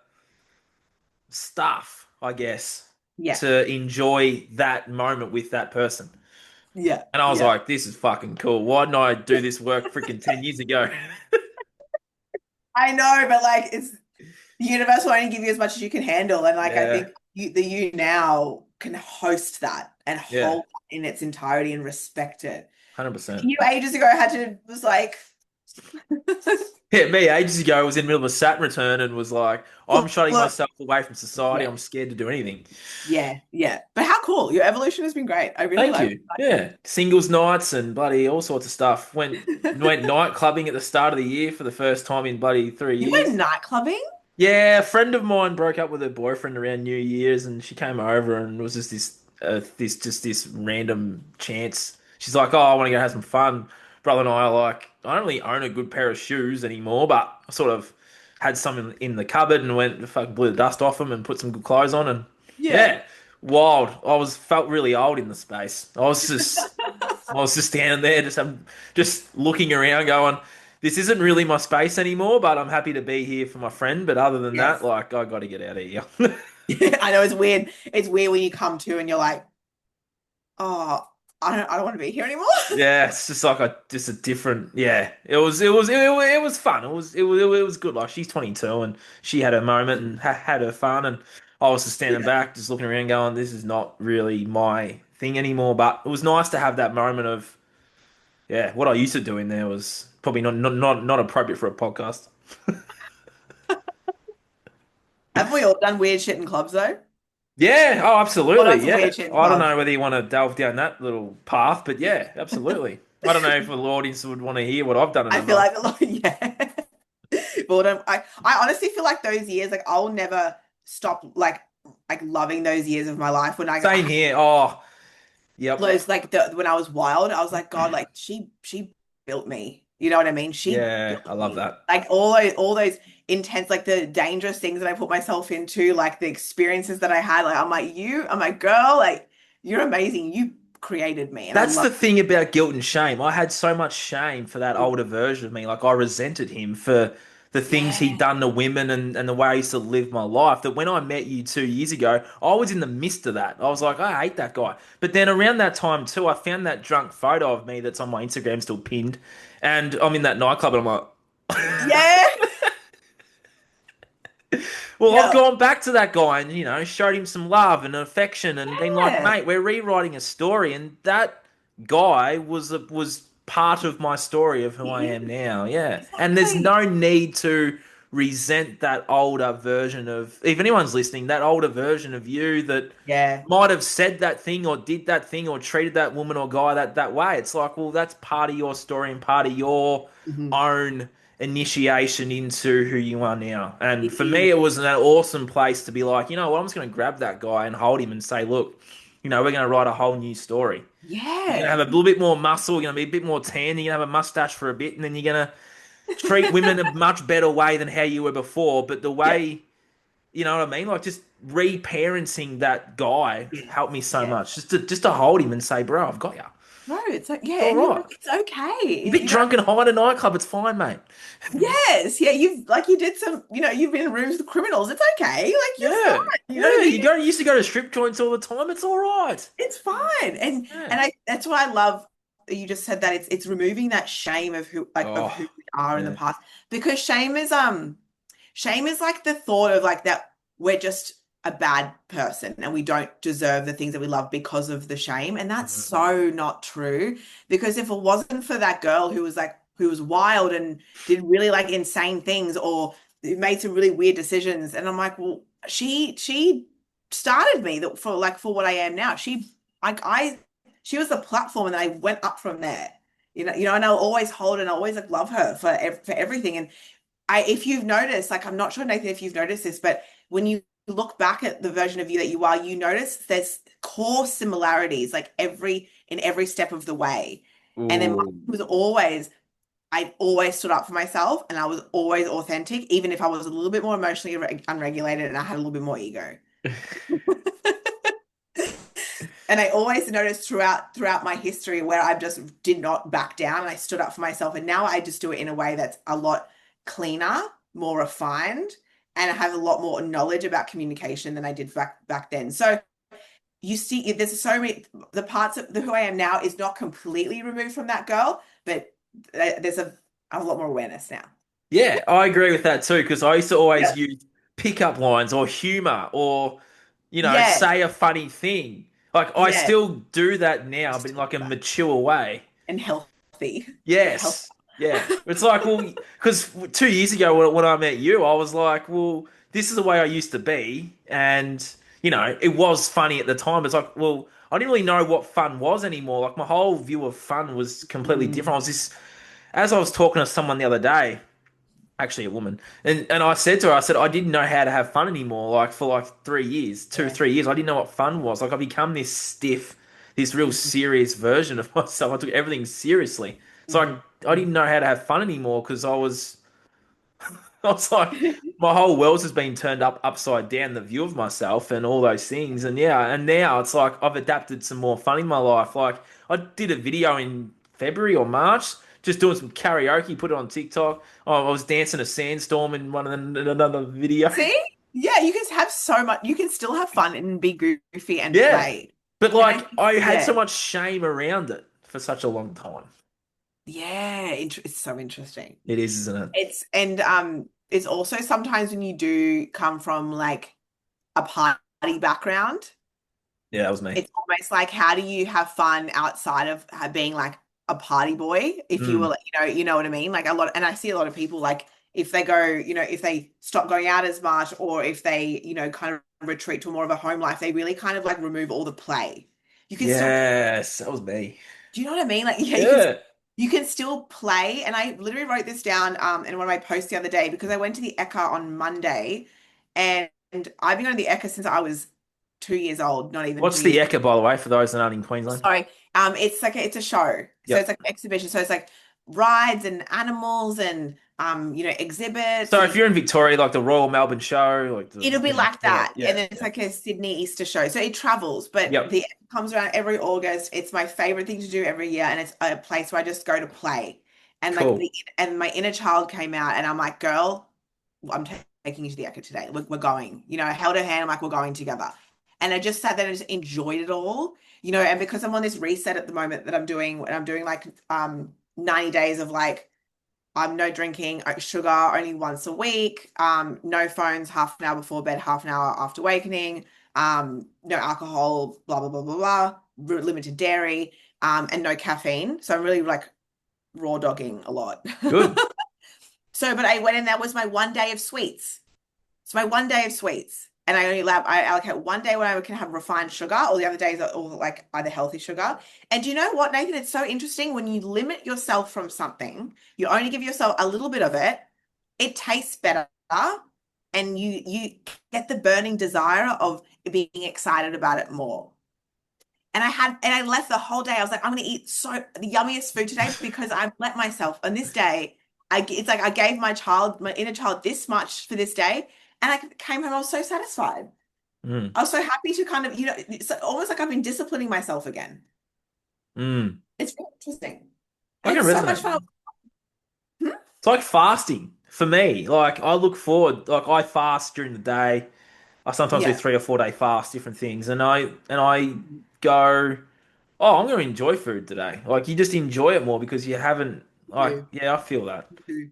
S1: stuff, I guess,
S2: Yeah.
S1: to enjoy that moment with that person.
S2: Yeah.
S1: And I was
S2: Yeah.
S1: like, "This is fucking cool. Why didn't I do this work freaking 10 years ago?"
S2: I know, but like it's the universe will only give you as much as you can handle. And like I
S1: Yeah,
S2: think you now can host that and
S1: yeah,
S2: hold that in its entirety and respect it.
S1: 100%.
S2: You ages ago had to was like
S1: Yeah, me ages ago was in the middle of a Saturn return and was like, I'm shutting
S2: look,
S1: myself away from society.
S2: yeah,
S1: I'm scared to do anything.
S2: yeah, yeah. But how cool. Your evolution has been great. I really
S1: Thank
S2: like
S1: you. Yeah. Singles nights and bloody all sorts of stuff. Went night clubbing at the start of the year for the first time in bloody three
S2: you went
S1: years.
S2: night clubbing?
S1: Yeah, a friend of mine broke up with her boyfriend around New Year's, and she came over and it was just this random chance. She's like, "Oh, I want to go have some fun." Brother and I are like, I don't really own a good pair of shoes anymore, but I sort of had some in the cupboard and went fucking blew the dust off them and put some good clothes on, and
S2: Yeah.
S1: yeah, wild. I was felt really old in the space. I was just standing there, just looking around, going, "This isn't really my space anymore, but I'm happy to be here for my friend. But other than that,
S2: Yes.
S1: like, I got to get out of here."
S2: I know it's weird. It's weird when you come to and you're like, oh, I don't want to be here anymore.
S1: Yeah, it's just like just a different. Yeah, it was fun. It was good. Like she's 22 and she had her moment and had her fun, and I was just standing
S2: Yeah.
S1: back, just looking around, going, "This is not really my thing anymore." But it was nice to have that moment of, yeah, what I used to do in there was probably not appropriate for a podcast.
S2: Haven't we all done weird shit in clubs though?
S1: Yeah, oh,
S2: All done
S1: absolutely.
S2: some
S1: Yeah.
S2: weird shit in
S1: I don't
S2: clubs.
S1: know whether you want to delve down that little path, but yeah, absolutely. I don't know if the audience would want to hear what I've done in
S2: I
S1: a
S2: feel
S1: month.
S2: like a lot, yeah. Boredom. I honestly feel like those years, like I'll never stop like loving those years of my life when
S1: Same
S2: I
S1: here. Oh, yep.
S2: those like when I was wild, I was like, God, like she built me. You know what I mean? She
S1: Yeah,
S2: built
S1: I love
S2: me.
S1: that.
S2: Like all those intense, like the dangerous things that I put myself into, like the experiences that I had. Like I'm like, girl, like you're amazing. You created me, and I
S1: That's
S2: love
S1: the thing about guilt and shame. I had so much shame for that
S2: it.
S1: older version of me. Like I resented him for the things he'd
S2: Yeah.
S1: done to women and the way I used to live my life. That when I met you 2 years ago, I was in the midst of that. I was like, I hate that guy. But then around that time too, I found that drunk photo of me that's on my Instagram still pinned, and I'm in that nightclub and I'm like,
S2: Yeah.
S1: well, I've
S2: Yeah.
S1: gone back to that guy and showed him some love and affection and been like,
S2: Yeah.
S1: mate, we're rewriting a story, and that guy was part of my story of who I
S2: Yeah,
S1: am now. Yeah, and there's
S2: exactly.
S1: no need to resent that older version of. If anyone's listening, that older version of you that
S2: Yeah.
S1: might have said that thing or did that thing or treated that woman or guy that way. It's like, well, that's part of your story and part of your
S2: Mhm.
S1: own initiation into who you are now. And
S2: It
S1: for me,
S2: is.
S1: it was an awesome place to be like, you know what, I'm just going to grab that guy and hold him and say, look, we're going to write a whole new story. You're going to
S2: Yeah.
S1: have a little bit more muscle, you're going to be a bit more tan, you're going to have a mustache for a bit, and then you're going to treat women a much better way than how you were before. But the
S2: Yeah.
S1: way, you know what I mean? Like just reparenting that guy
S2: Yes.
S1: helped me so
S2: Yeah.
S1: much. Just to hold him and say, bro, I've got you.
S2: No, it's like,
S1: It's
S2: yeah,
S1: all
S2: and
S1: right.
S2: it's okay.
S1: You've been
S2: You know,
S1: drunk and high at a nightclub. It's fine, mate.
S2: yes, yeah, you've like you did some, you've been in rooms with criminals. It's okay. Like you're
S1: Yeah,
S2: fine. You know what I
S1: yeah.
S2: mean?
S1: You used to go to strip joints all the time. It's all right.
S2: It's fine. And
S1: Yeah.
S2: I that's what I love that you just said that it's removing that shame of
S1: Oh,
S2: who we are in the
S1: yeah.
S2: past. Because shame is like the thought of like that we're just a bad person and we don't deserve the things that we love because of the shame. And that's
S1: Mhm.
S2: so not true. Because if it wasn't for that girl who was wild and did really like insane things or made some really weird decisions, and I'm like, well, she started me that for what I am now. She like she was the platform, and then I went up from there. And I'll always hold and I'll always like love her for everything. And if you've noticed, like, I'm not sure, Nathan, if you've noticed this, but when you look back at the version of you that you are, you notice there's core similarities, like in every step of the way. And then mine
S1: Ooh.
S2: was always, I always stood up for myself, and I was always authentic, even if I was a little bit more emotionally unregulated and I had a little bit more ego. And I always noticed throughout my history where I just did not back down and I stood up for myself. And now I just do it in a way that's a lot cleaner, more refined, and I have a lot more knowledge about communication than I did back then. So you see, there's so many, the parts of who I am now is not completely removed from that girl, but there's a lot more awareness now.
S1: Yeah, I agree with that too, because I used to
S2: Yeah.
S1: always use pickup lines or humor or,
S2: Yes,
S1: say a funny thing. Like I
S2: yes,
S1: still do that now, but in like a mature way.
S2: and healthy. Yeah, health.
S1: Yes. Yeah. It's like, well, because 2 years ago when I met you, I was like, well, this is the way I used to be. And, it was funny at the time. It's like, well, I didn't really know what fun was anymore. Like my whole view of fun was completely different. I was just, as I was talking to someone the other day, actually a woman, and I said to her, I said, I didn't know how to have fun anymore. Like for like 3 years, two,
S2: Yeah.
S1: 3 years, I didn't know what fun was. Like I become this stiff, this real serious version of myself. I took everything seriously. So I didn't know how to have fun anymore because I was like, my whole world has been turned upside down, the view of myself and all those things. And yeah, and now it's like I've adapted some more fun in my life. Like I did a video in February or March, just doing some karaoke, put it on TikTok. Oh, I was dancing a sandstorm in another video.
S2: See? Yeah, you can have so much. You can still have fun and be goofy and
S1: Yeah.
S2: play.
S1: But
S2: And I
S1: like
S2: think,
S1: I had so
S2: yeah,
S1: much shame around it for such a long time.
S2: yeah, it's so interesting.
S1: It is, isn't it?
S2: It's also sometimes when you do come from like a party background,
S1: Yeah, that was me.
S2: it's almost like how do you have fun outside of being like a party boy, if you
S1: Mm.
S2: will, you know what I mean? Like a lot, and I see a lot of people like if they go, if they stop going out as much, or if they, kind of retreat to more of a home life, they really kind of like remove all the play. You can still,
S1: Yes, that was me.
S2: do you know what I mean? Like, yeah,
S1: Yeah.
S2: you can still play. And I literally wrote this down in one of my posts the other day because I went to the Eka on Monday, and I've been going to the Eka since I was 2 years old, not even two
S1: What's the
S2: years.
S1: Ekka, by the way, for those that aren't in Queensland?
S2: Sorry. It's like it's a show. So it's
S1: Yep.
S2: like an exhibition. So it's like rides and animals and exhibits,
S1: So if
S2: and
S1: you're in Victoria, like the Royal Melbourne Show, like
S2: it'll be like
S1: whatever.
S2: that. And
S1: Yeah,
S2: then it's
S1: yeah.
S2: like a Sydney Easter show. So it travels, but
S1: Yep.
S2: it comes around every August. It's my favorite thing to do every year, and it's a place where I just go to play. And like
S1: Cool.
S2: and my inner child came out, and I'm like, girl, I'm taking you to the Echo today. We're going. I held her hand. I'm like, we're going together. And I just sat there and just enjoyed it all. And because I'm on this reset at the moment that I'm doing like 90 days of like no drinking, sugar only once a week, no phones half an hour before bed, half an hour after awakening, no alcohol, blah blah blah blah blah, limited dairy, and no caffeine. So I'm really like raw dogging a lot.
S1: Good.
S2: So, but I went in, that was my one day of sweets. It's my one day of sweets. And I allocate one day when I can have refined sugar, all the other days are all like either healthy sugar. And do you know what, Nathan? It's so interesting when you limit yourself from something, you only give yourself a little bit of it, it tastes better, and you get the burning desire of being excited about it more. And I left the whole day. I was like, I'm going to eat the yummiest food today because I've let myself on this day. It's like I gave my inner child this much for this day. And I came home, I was so satisfied.
S1: Mm.
S2: I was so happy to kind of, it's almost like I've been disciplining myself again.
S1: Mm.
S2: It's really interesting.
S1: I
S2: And
S1: can
S2: it's so much
S1: resonate.
S2: fun. Hmm?
S1: It's like fasting for me. Like I look forward, like I fast during the day. I sometimes do
S2: Yeah.
S1: 3 or 4 day fast, different things, and I go, oh, I'm going to enjoy food today. Like you just enjoy it more because you haven't. Like,
S2: Do.
S1: yeah, I feel that.
S2: Do.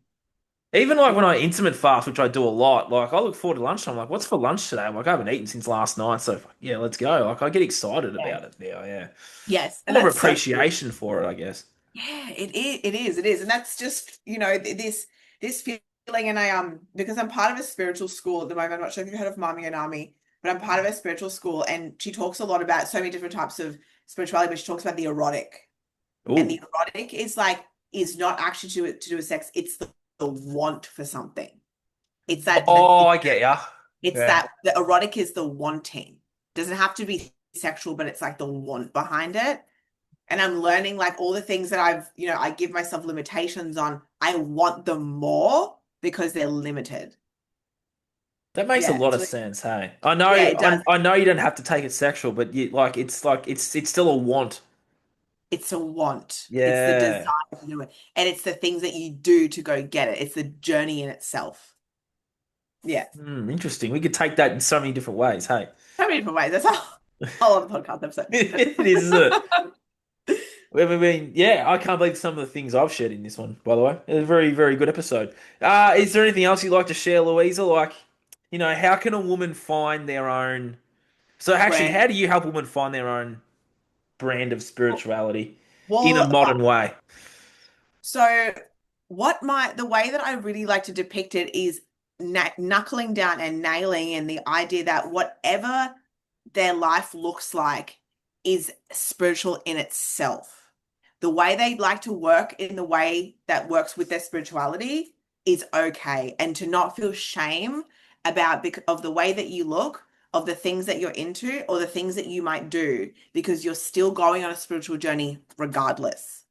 S1: Even like when I intimate fast, which I do a lot, like I look forward to lunchtime. Like, what's for lunch today? I'm like, I haven't eaten since last night, so yeah, let's go. Like, I get excited
S2: Yeah.
S1: about it now. Yeah,
S2: Yes. And
S1: more
S2: that's so cool.
S1: appreciation for it, I guess.
S2: Yeah, it is. It is. It is. And that's just, this feeling. And because I'm part of a spiritual school at the moment. I'm not sure if you've heard of Mami Onami, but I'm part of a spiritual school, and she talks a lot about so many different types of spirituality, but she talks about the erotic. And the
S1: Ooh.
S2: erotic is not actually to do with sex, it's the want for something. It's that
S1: Oh, I get ya.
S2: it's
S1: Yeah.
S2: that the erotic is the wanting. Doesn't have to be sexual, but it's like the want behind it. And I'm learning like all the things that I give myself limitations on. I want them more because they're limited.
S1: That makes a
S2: Yeah.
S1: lot of
S2: So
S1: sense, hey. I know
S2: yeah, it does.
S1: I know you don't have to take it sexual, but it's still a want.
S2: It's a want. It's the desire
S1: Yeah.
S2: to do it. And it's the things that you do to go get it. It's the journey in itself. Yeah.
S1: Interesting. We could take that in so many different ways, hey.
S2: So many different ways. That's a whole other podcast episode.
S1: It is, isn't it? I mean, yeah, I can't believe some of the things I've shared in this one, by the way. It's a very, very good episode. Is there anything else you'd like to share, Louisa? Like, how can a woman find their own... So actually,
S2: Brand.
S1: how do you help women find their own brand of spirituality in a
S2: Well,
S1: modern way?
S2: so the way that I really like to depict it is knuckling down and nailing in the idea that whatever their life looks like is spiritual in itself. The way they like to work in the way that works with their spirituality is okay. And to not feel shame of the way that you look, of the things that you're into, or the things that you might do, because you're still going on a spiritual journey regardless.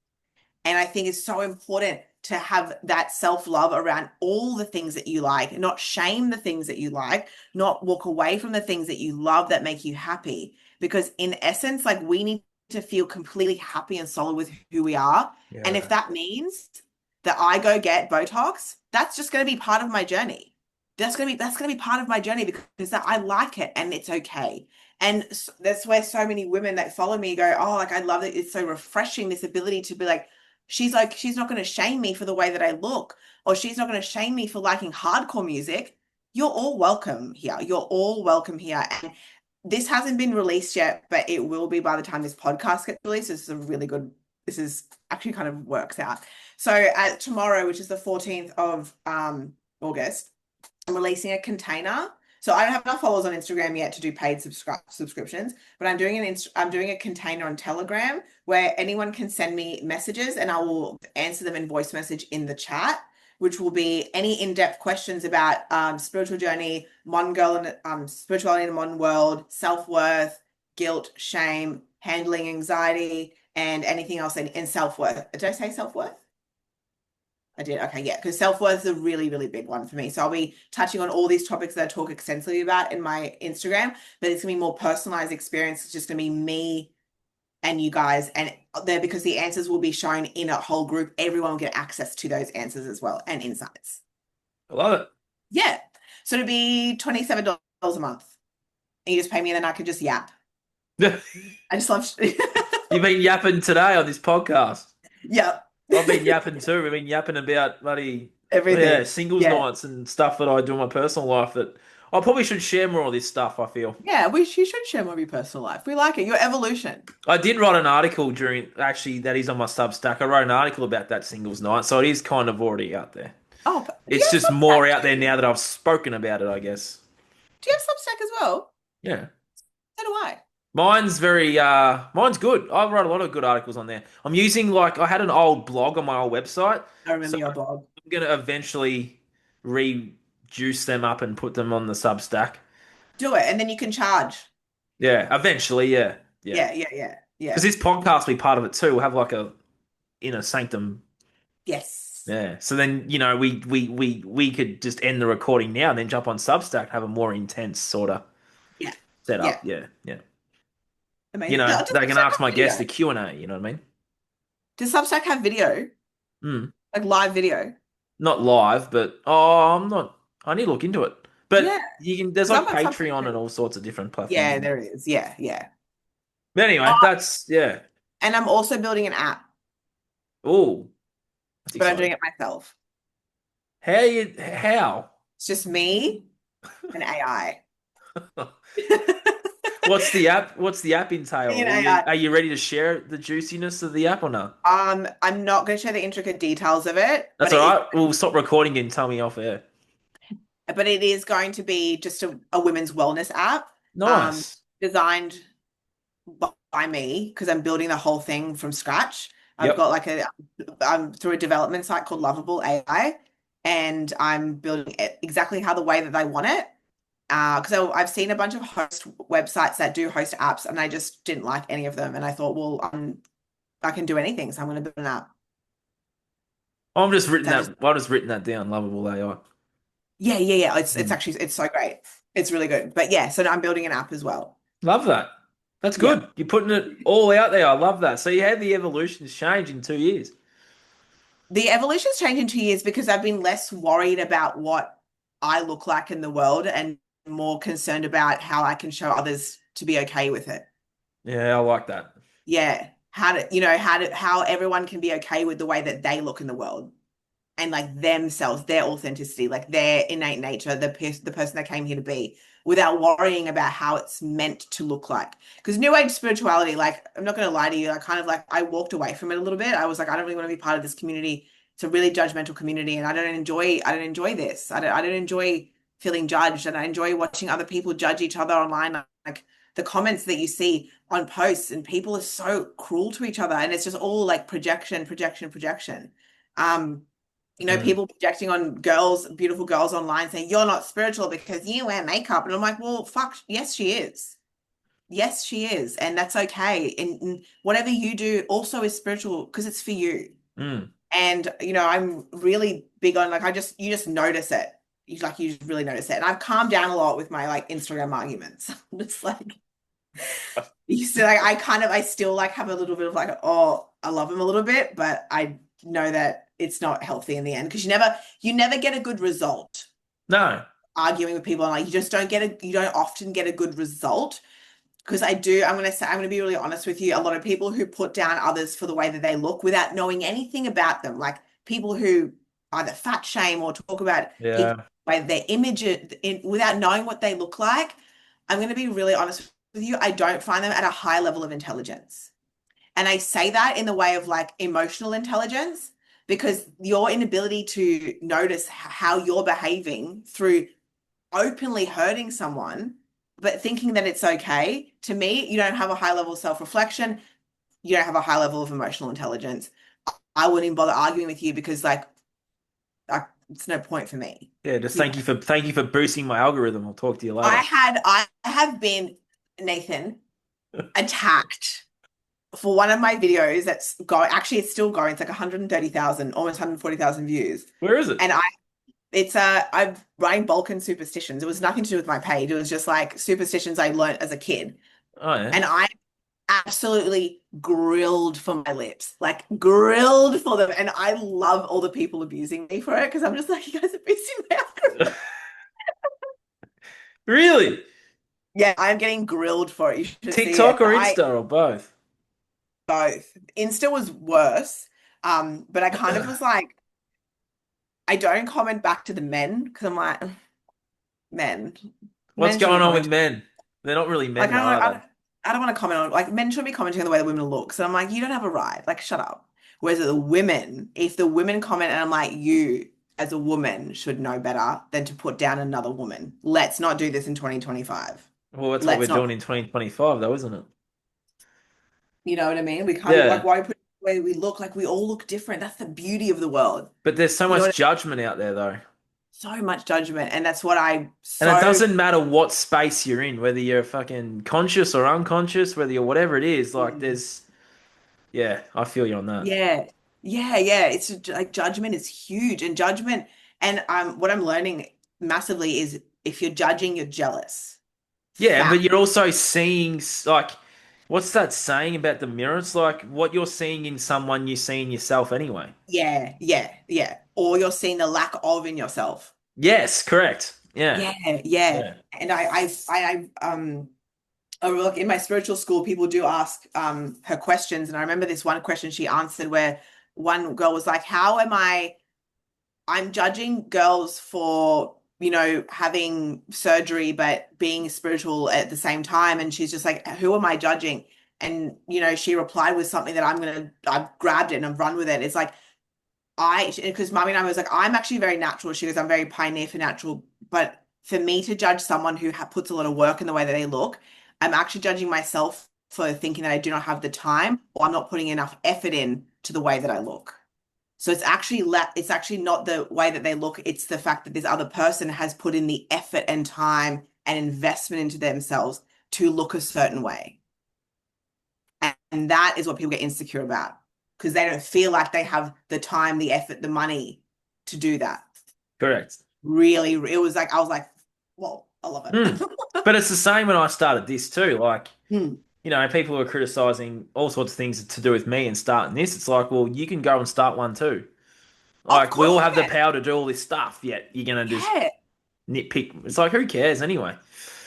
S2: And I think it's so important to have that self-love around all the things that you like, not shame the things that you like, not walk away from the things that you love that make you happy. Because in essence, like we need to feel completely happy and solid with who we are. And if
S1: Yeah.
S2: that means that I go get Botox, that's just going to be part of my journey. That's going to be part of my journey because that I like it and it's okay. And that's where so many women that follow me go, oh, like I love it. It's so refreshing, this ability to be like, she's not going to shame me for the way that I look, or she's not going to shame me for liking hardcore music. You're all welcome here. You're all welcome here. And this hasn't been released yet, but it will be by the time this podcast gets released. This is actually kind of works out. So tomorrow, which is the 14th of August, I'm releasing a container. So I don't have enough followers on Instagram yet to do paid subscriptions, but I'm doing a container on Telegram where anyone can send me messages and I will answer them in voice message in the chat, which will be any in-depth questions about spiritual journey, modern girl and spirituality in a modern world, self-worth, guilt, shame, handling anxiety, and anything else in self-worth. Did I say self-worth? I did. Okay, yeah, because self-worth is a really, really big one for me. So I'll be touching on all these topics that I talk extensively about in my Instagram, but it's gonna be more personalized experience. It's just gonna be me and you guys, and there because the answers will be shown in a whole group. Everyone will get access to those answers as well and insights.
S1: I love
S2: Yeah. So it'll be $27 a month. And you just pay me and then I can just yap.
S1: it.
S2: I just love
S1: You've been yapping today on this podcast.
S2: yeah.
S1: I've been yapping too. We've been yapping about bloody
S2: Everything.
S1: singles
S2: Yeah.
S1: nights and stuff that I do in my personal life that I probably should share more of this stuff, I feel.
S2: Yeah, you should share more of your personal life. We like it. Your evolution.
S1: I did write an article actually, that is on my Substack. I wrote an article about that singles night, so it is kind of already out there.
S2: Oh, do you
S1: It's
S2: have
S1: just
S2: Substack
S1: more out there
S2: too?
S1: now that I've spoken about it, I guess.
S2: Do you have Substack as well?
S1: Yeah.
S2: So do I.
S1: Mine's good. I write a lot of good articles on there. I'm using I had an old blog on my old website,
S2: I remember
S1: so
S2: your blog.
S1: I'm gonna eventually rejuice them up and put them on the Substack.
S2: Do it, and then you can charge.
S1: Yeah, eventually, yeah. Yeah.
S2: Yeah, yeah, yeah,
S1: Because
S2: yeah.
S1: this podcast will be part of it too. We'll have like a inner sanctum.
S2: Yes.
S1: Yeah. So then, we could just end the recording now and then jump on Substack, have a more intense sort of
S2: Yeah, yeah.
S1: setup. Yeah, yeah.
S2: Amazing. Does
S1: They can
S2: Substack
S1: ask
S2: have
S1: my guests
S2: video?
S1: the Q&A, you know what I mean?
S2: Does Substack have video?
S1: Mm.
S2: Like live video?
S1: Not live, but I'm not. I need to look into it.
S2: Yeah,
S1: But you can. There's
S2: because I'm
S1: like
S2: on Substack
S1: Patreon and
S2: too.
S1: all sorts of different platforms.
S2: Yeah, there is. Yeah, yeah.
S1: But anyway,
S2: Oh,
S1: that's yeah.
S2: and I'm also building an app,
S1: Oh, that's
S2: but I'm
S1: exciting.
S2: doing it myself.
S1: How?
S2: It's just me and AI.
S1: What's the app? What's the app
S2: Me
S1: entail?
S2: and AI.
S1: Are you ready to share the juiciness of the app or not?
S2: I'm not going to share the intricate details of it,
S1: That's all right. We'll stop recording and tell me off air.
S2: but it is going to be just a women's wellness app,
S1: Nice.
S2: designed by me because I'm building the whole thing from scratch. I've
S1: Yep.
S2: got like I'm through a development site called Lovable AI, and I'm building it exactly how the way that they want it. Because I've seen a bunch of host websites that do host apps, and I just didn't like any of them. And I thought, well, I can do anything, so I'm going to build an app that just
S1: I've just written that down. Lovable AI.
S2: yeah. It's
S1: Hmm.
S2: actually it's so great. It's really good. But yeah, so I'm building an app as well.
S1: Love that. That's
S2: Yeah.
S1: good. You're putting it all out there. I love that. So you had the evolution's change in 2 years.
S2: The evolution's changed in 2 years because I've been less worried about what I look like in the world and more concerned about how I can show others to be okay with it.
S1: Yeah, I like that.
S2: Yeah. How everyone can be okay with the way that they look in the world and like themselves, their authenticity, like their innate nature, the person they came here to be, without worrying about how it's meant to look like. Because New Age spirituality, like I'm not going to lie to you, I kind of like I walked away from it a little bit. I was like, I don't really want to be part of this community. It's a really judgmental community, and I don't enjoy this. I don't enjoy feeling judged, and I enjoy watching other people judge each other online. Like the comments that you see on posts, and people are so cruel to each other, and it's just all like projection, projection, projection. Um,
S1: Mm.
S2: people projecting on girls, beautiful girls online saying, you're not spiritual because you wear makeup. And I'm like, well, fuck, yes, she is. Yes, she is. And that's okay. And whatever you do also is spiritual because it's for you.
S1: Mm.
S2: And, I'm really big on like, you just notice it. You just really notice it. And I've calmed down a lot with my like Instagram arguments. I'm just like, I still like have a little bit of like, oh, I love him a little bit, but I know that it's not healthy in the end because you never get a good result
S1: No.
S2: arguing with people and like you don't often get a good result because I'm going to be really honest with you. A lot of people who put down others for the way that they look without knowing anything about them, like people who either fat shame or talk about people
S1: Yeah.
S2: by their image without knowing what they look like. I'm going to be really honest with you. I don't find them at a high level of intelligence. And I say that in the way of like emotional intelligence, because your inability to notice how you're behaving through openly hurting someone, but thinking that it's okay, to me, you don't have a high level of self-reflection. You don't have a high level of emotional intelligence. I wouldn't even bother arguing with you because like it's no point for me.
S1: Yeah, just
S2: You know,
S1: thank you for boosting my algorithm. I'll talk to you later.
S2: I have been, Nathan, attacked for one of my videos that's going, actually it's still going, it's like 130,000, almost 140,000 views.
S1: Where is it?
S2: And I'm writing Balkan superstitions. It was nothing to do with my page. It was just like superstitions I learned as a kid.
S1: Oh yeah.
S2: And I absolutely grilled for my lips, like grilled for them. And I love all the people abusing me for it because I'm just like, you guys are boosting my algorithm.
S1: Really?
S2: Yeah, I'm getting grilled for it. You should see it.
S1: TikTok or Insta or both?
S2: Both. Insta was worse. But I kind of was like, I don't comment back to the men because I'm like, men,
S1: What's
S2: men shouldn't
S1: going
S2: be
S1: on with
S2: commenting.
S1: men? They're not really
S2: Like
S1: men, though, are they?
S2: I don't want to comment on like men shouldn't be commenting on the way the women look. So I'm like, you don't have a right. Like, shut up. Whereas the women, if the women comment and I'm like, you as a woman should know better than to put down another woman. Let's not do this in 2025.
S1: Well, that's what we're
S2: Let's not,
S1: doing in 2025, though, isn't it?
S2: you know what I mean? We can't be like,
S1: Yeah.
S2: why put the way we look? Like we all look different. That's the beauty of the world.
S1: But there's so
S2: You know
S1: much
S2: what I mean?
S1: judgment out there, though.
S2: So much judgment. And that's what I
S1: And it
S2: so
S1: doesn't matter what space you're in, whether you're fucking conscious or unconscious, whether you're whatever it is, like yeah, I feel you on that.
S2: Yeah. Yeah. It's like judgment is huge and judgment. And what I'm learning massively is if you're judging, you're jealous.
S1: Yeah, but
S2: Fact.
S1: you're also seeing, like, what's that saying about the mirror? It's like what you're seeing in someone, you see in yourself anyway.
S2: Yeah. Or you're seeing the lack of in yourself.
S1: Yes, correct. Yeah.
S2: Yeah.
S1: Yeah.
S2: And look, in my spiritual school, people do ask her questions. And I remember this one question she answered where one girl was like, I'm judging girls for, having surgery but being spiritual at the same time. And she's just like, who am I judging? And, she replied with something that I've grabbed it and I've run with it. It's like, because Mummy and I was like, I'm actually very natural. She goes, I'm very pioneer for natural. But for me to judge someone who puts a lot of work in the way that they look, I'm actually judging myself for thinking that I do not have the time or I'm not putting enough effort in to the way that I look. So it's actually not the way that they look, it's the fact that this other person has put in the effort and time and investment into themselves to look a certain way. And that is what people get insecure about because they don't feel like they have the time, the effort, the money to do that.
S1: Correct.
S2: Really, it was like, I was like, whoa, I love
S1: Mm.
S2: it.
S1: But it's the same when I started this too. Like,
S2: Hmm.
S1: people were criticizing all sorts of things to do with me and starting this. It's like, well, you can go and start one too.
S2: Of
S1: Like, we
S2: course
S1: all
S2: you
S1: have the
S2: can.
S1: power to do all this stuff, yet you're gonna just
S2: Yeah.
S1: nitpick. It's like, who cares anyway?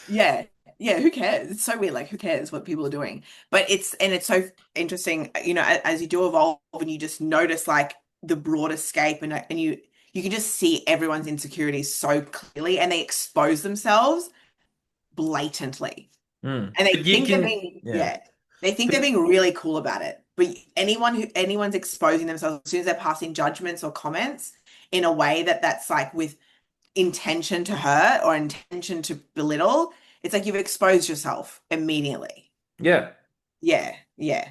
S2: Yeah. Yeah. Who cares? It's so weird. Like, who cares what people are doing? But it's so interesting, as you do evolve and you just notice like the broader scape and you can just see everyone's insecurities so clearly and they expose themselves blatantly.
S1: Mm.
S2: And they
S1: But you
S2: think they're
S1: can,
S2: being,
S1: yeah.
S2: yeah, they think
S1: But
S2: they're being really cool about it. But anyone's exposing themselves as soon as they're passing judgments or comments in a way that's like with intention to hurt or intention to belittle, it's like you've exposed yourself immediately.
S1: yeah,
S2: Yeah, yeah,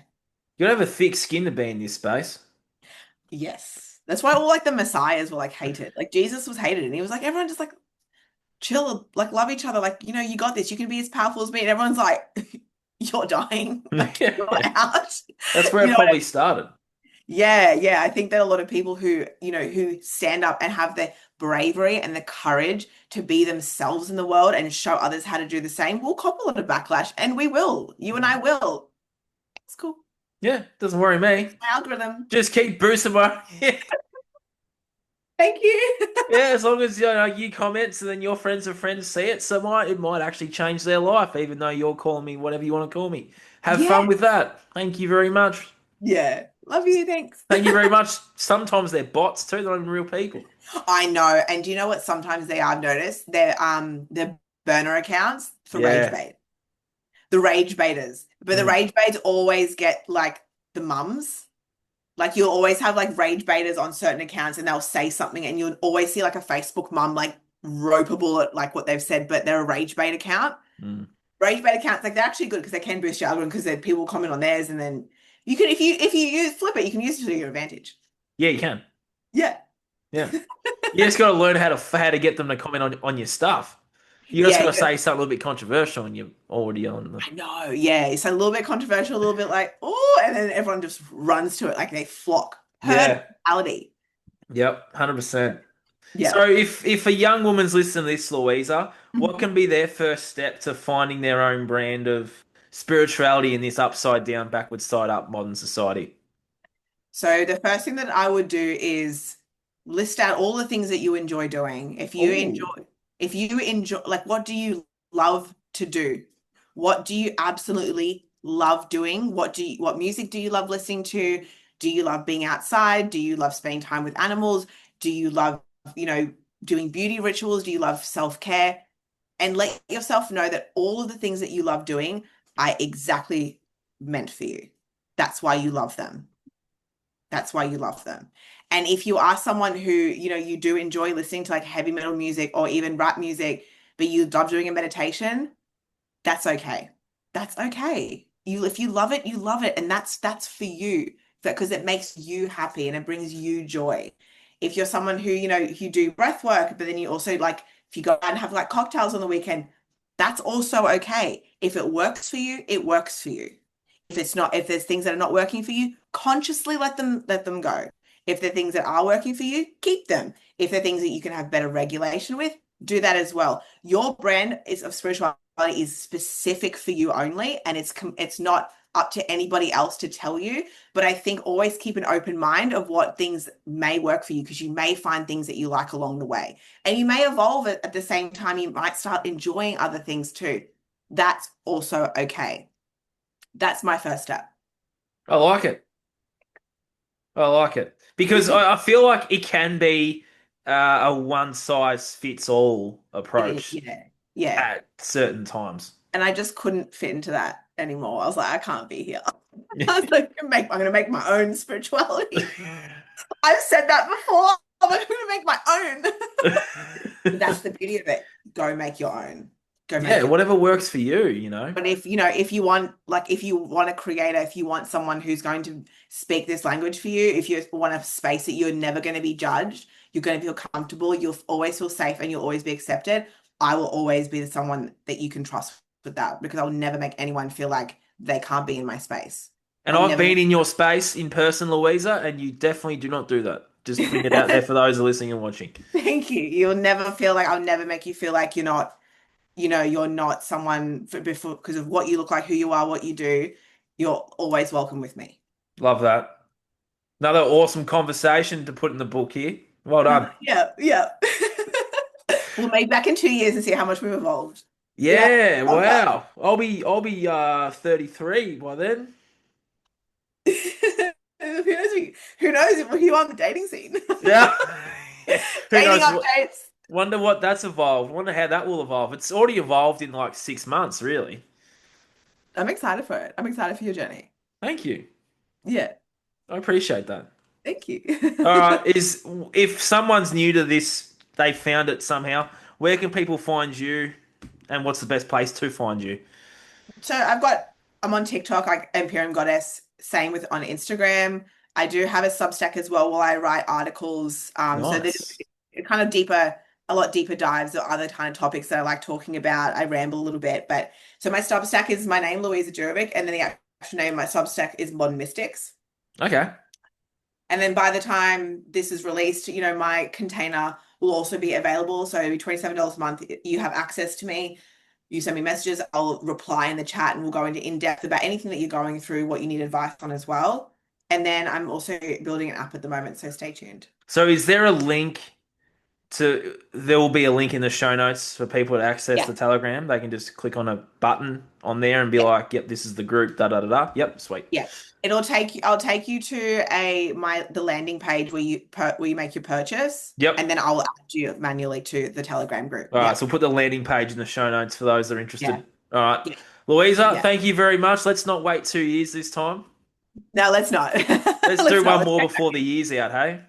S1: you gotta have a thick skin to be in this space.
S2: yes. That's why all like the messiahs were like hated. Like Jesus was hated, and he was like, everyone just like chill, like love each other. Like, you got this. You can be as powerful as me. And everyone's like, you're dying. Like you're
S1: Yeah.
S2: out.
S1: That's where
S2: You
S1: it
S2: know
S1: probably started.
S2: Yeah, yeah. I think that a lot of people who stand up and have the bravery and the courage to be themselves in the world and show others how to do the same will cop a lot of backlash, and we will. You and I will. It's cool.
S1: Yeah, doesn't worry me.
S2: My algorithm.
S1: Just keep boosting my.
S2: Thank you.
S1: Yeah, as long as you comment, so then your friends of friends see it, so it might actually change their life, even though you're calling me whatever you want to call me. Have fun
S2: Yeah,
S1: with that. Thank you very much.
S2: yeah. Love you. Thanks.
S1: Thank you very much. Sometimes they're bots too; they're not even real people.
S2: I know. And do you know what? Sometimes they I've noticed they're burner accounts for rage
S1: Yeah.
S2: bait. The rage baiters, but the
S1: Mm.
S2: rage baits always get like the mums. Like you'll always have like rage baiters on certain accounts and they'll say something and you'll always see like a Facebook mum like ropeable at like what they've said, but they're a rage bait account.
S1: Mm.
S2: Rage bait accounts, like they're actually good because they can boost your algorithm because then people comment on theirs and then you can if you use flip it, you can use it to your advantage.
S1: Yeah, you can.
S2: Yeah.
S1: Yeah. You just got to learn how to get them to comment on your stuff. You just
S2: Yeah,
S1: got to say something a little bit controversial, and you're already on the.
S2: I know. Yeah. It's a little bit controversial, a little bit like, oh, and then everyone just runs to it like they flock. Herd
S1: Yeah.
S2: mentality.
S1: Yep. 100%.
S2: Yeah.
S1: So if a young woman's listening to this, Louisa, what can be their first step to finding their own brand of spirituality in this upside down, backwards side up modern society?
S2: So the first thing that I would do is list out all the things that you enjoy doing.
S1: Oh.
S2: If you enjoy, like, what do you love to do? What do you absolutely love doing? What music do you love listening to? Do you love being outside? Do you love spending time with animals? Do you love, you know, doing beauty rituals? Do you love self-care? And let yourself know that all of the things that you love doing are exactly meant for you. That's why you love them. That's why you love them. And if you are someone who, you do enjoy listening to like heavy metal music or even rap music, but you love doing a meditation, that's okay. That's okay. If you love it, you love it. And that's for you. Because it makes you happy and it brings you joy. If you're someone who, you do breath work, but then you also like, if you go out and have like cocktails on the weekend, that's also okay. If it works for you, it works for you. If there's things that are not working for you, consciously let them go. If there are things that are working for you, keep them. If there are things that you can have better regulation with, do that as well. Your brand is of spirituality is specific for you only, and it's not up to anybody else to tell you. But I think always keep an open mind of what things may work for you because you may find things that you like along the way. And you may evolve at the same time. You might start enjoying other things too. That's also okay. That's my first step.
S1: I like it. I like it because I feel like it can be a one size fits all
S2: It is,
S1: approach
S2: yeah. Yeah.
S1: at certain times.
S2: And I just couldn't fit into that anymore. I was like, I can't be here. I was like, I'm gonna make my own spirituality. I've said that before. I'm like, I'm gonna make my own. But that's the beauty of it. Go make your own. go
S1: Yeah,
S2: make it.
S1: whatever works for you, you know.
S2: But if, you know, if you want, like, if you want a creator, if you want someone who's going to speak this language for you, if you want a space that you're never going to be judged, you're going to feel comfortable, you'll always feel safe and you'll always be accepted, I will always be someone that you can trust with that because I'll never make anyone feel like they can't be in my space.
S1: And
S2: I'll
S1: I've
S2: never
S1: been
S2: make.
S1: in your space in person, Louisa, and you definitely do not do that. Just putting it out there for those who are listening and watching.
S2: Thank you. You'll never feel like I'll never make you feel like you're not, you know, you're not someone for, before because of what you look like, who you are, what you do. You're always welcome with me.
S1: Love that. Another awesome conversation to put in the book here. Well done.
S2: Yeah, yeah. We'll meet back in 2 years and see how much we've evolved. Yeah,
S1: Yeah,
S2: love that.
S1: wow. I'll be 33 by then.
S2: Who knows if we're on the dating scene?
S1: Yeah. Who
S2: Dating
S1: knows?
S2: updates.
S1: Wonder what that's evolved. Wonder how that will evolve. It's already evolved in like 6 months, really.
S2: I'm excited for it. I'm excited for your journey.
S1: Thank you.
S2: Yeah,
S1: I appreciate that.
S2: thank you.
S1: All right, is if someone's new to this, they found it somehow. Where can people find you, and what's the best place to find you?
S2: So I'm on TikTok, like Imperium Goddess, same with on Instagram. I do have a Substack as well where I write articles. So they're
S1: Nice.
S2: kind of deeper, a lot deeper dives or other kind of topics that I like talking about. I ramble a little bit, but so my Substack is my name, Luiza Djurovic, and then the actual name of my Substack is Modern Mystics.
S1: Okay.
S2: And then by the time this is released, you know, my container will also be available. So it'll be $27 a month. You have access to me. You send me messages, I'll reply in the chat and we'll go into in-depth about anything that you're going through, what you need advice on as well. And then I'm also building an app at the moment, so stay tuned.
S1: So, is there a link to? There will be a link in the show notes for people to access
S2: Yeah,
S1: the Telegram. They can just click on a button on there and be
S2: yeah,
S1: like, "Yep, this is the group." Da da da da. Yep, sweet.
S2: yeah. I'll take you to the landing page where you make your purchase, and
S1: Yep.
S2: then I'll add you manually to the Telegram group.
S1: All right,
S2: Yeah,
S1: so we'll put the landing page in the show notes for those that are
S2: yeah,
S1: interested. All right,
S2: yeah,
S1: Louisa,
S2: yeah.
S1: thank you very much. Let's not wait 2 years this time.
S2: No, let's not.
S1: Let's
S2: Let's
S1: do
S2: not.
S1: one
S2: Let's
S1: more
S2: go.
S1: before the year's out, hey?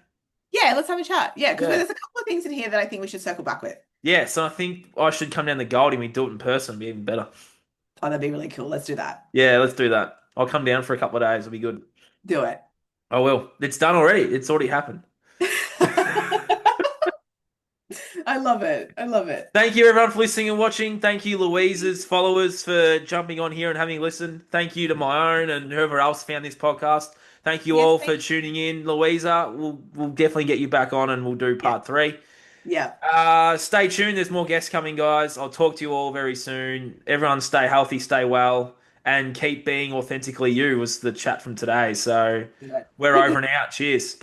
S2: Yeah, let's have a chat. Yeah, because
S1: Yeah.
S2: there's a couple of things in here that I think we should circle back with.
S1: Yeah, so I think I should come down to Goldie and we do it in person. It'd be even better.
S2: Oh, that'd be really cool. Let's do that.
S1: Yeah, let's do that. I'll come down for a couple of days. It'll be good.
S2: Do it.
S1: I will. It's done already. It's already happened.
S2: I love it. I love it.
S1: Thank you, everyone, for listening and watching. Thank you, Louisa's followers, for jumping on here and having listened. Thank you to my own and whoever else found this podcast. Thank you
S2: Yes,
S1: all
S2: thank
S1: for tuning in. Louisa, we'll definitely get you back on and we'll do
S2: you.
S1: part three.
S2: Yeah.
S1: Stay tuned. There's more guests coming, guys. I'll talk to you all very soon. Everyone stay healthy, stay well, and keep being authentically you was the chat from today. So
S2: Yeah.
S1: we're over and out. Cheers.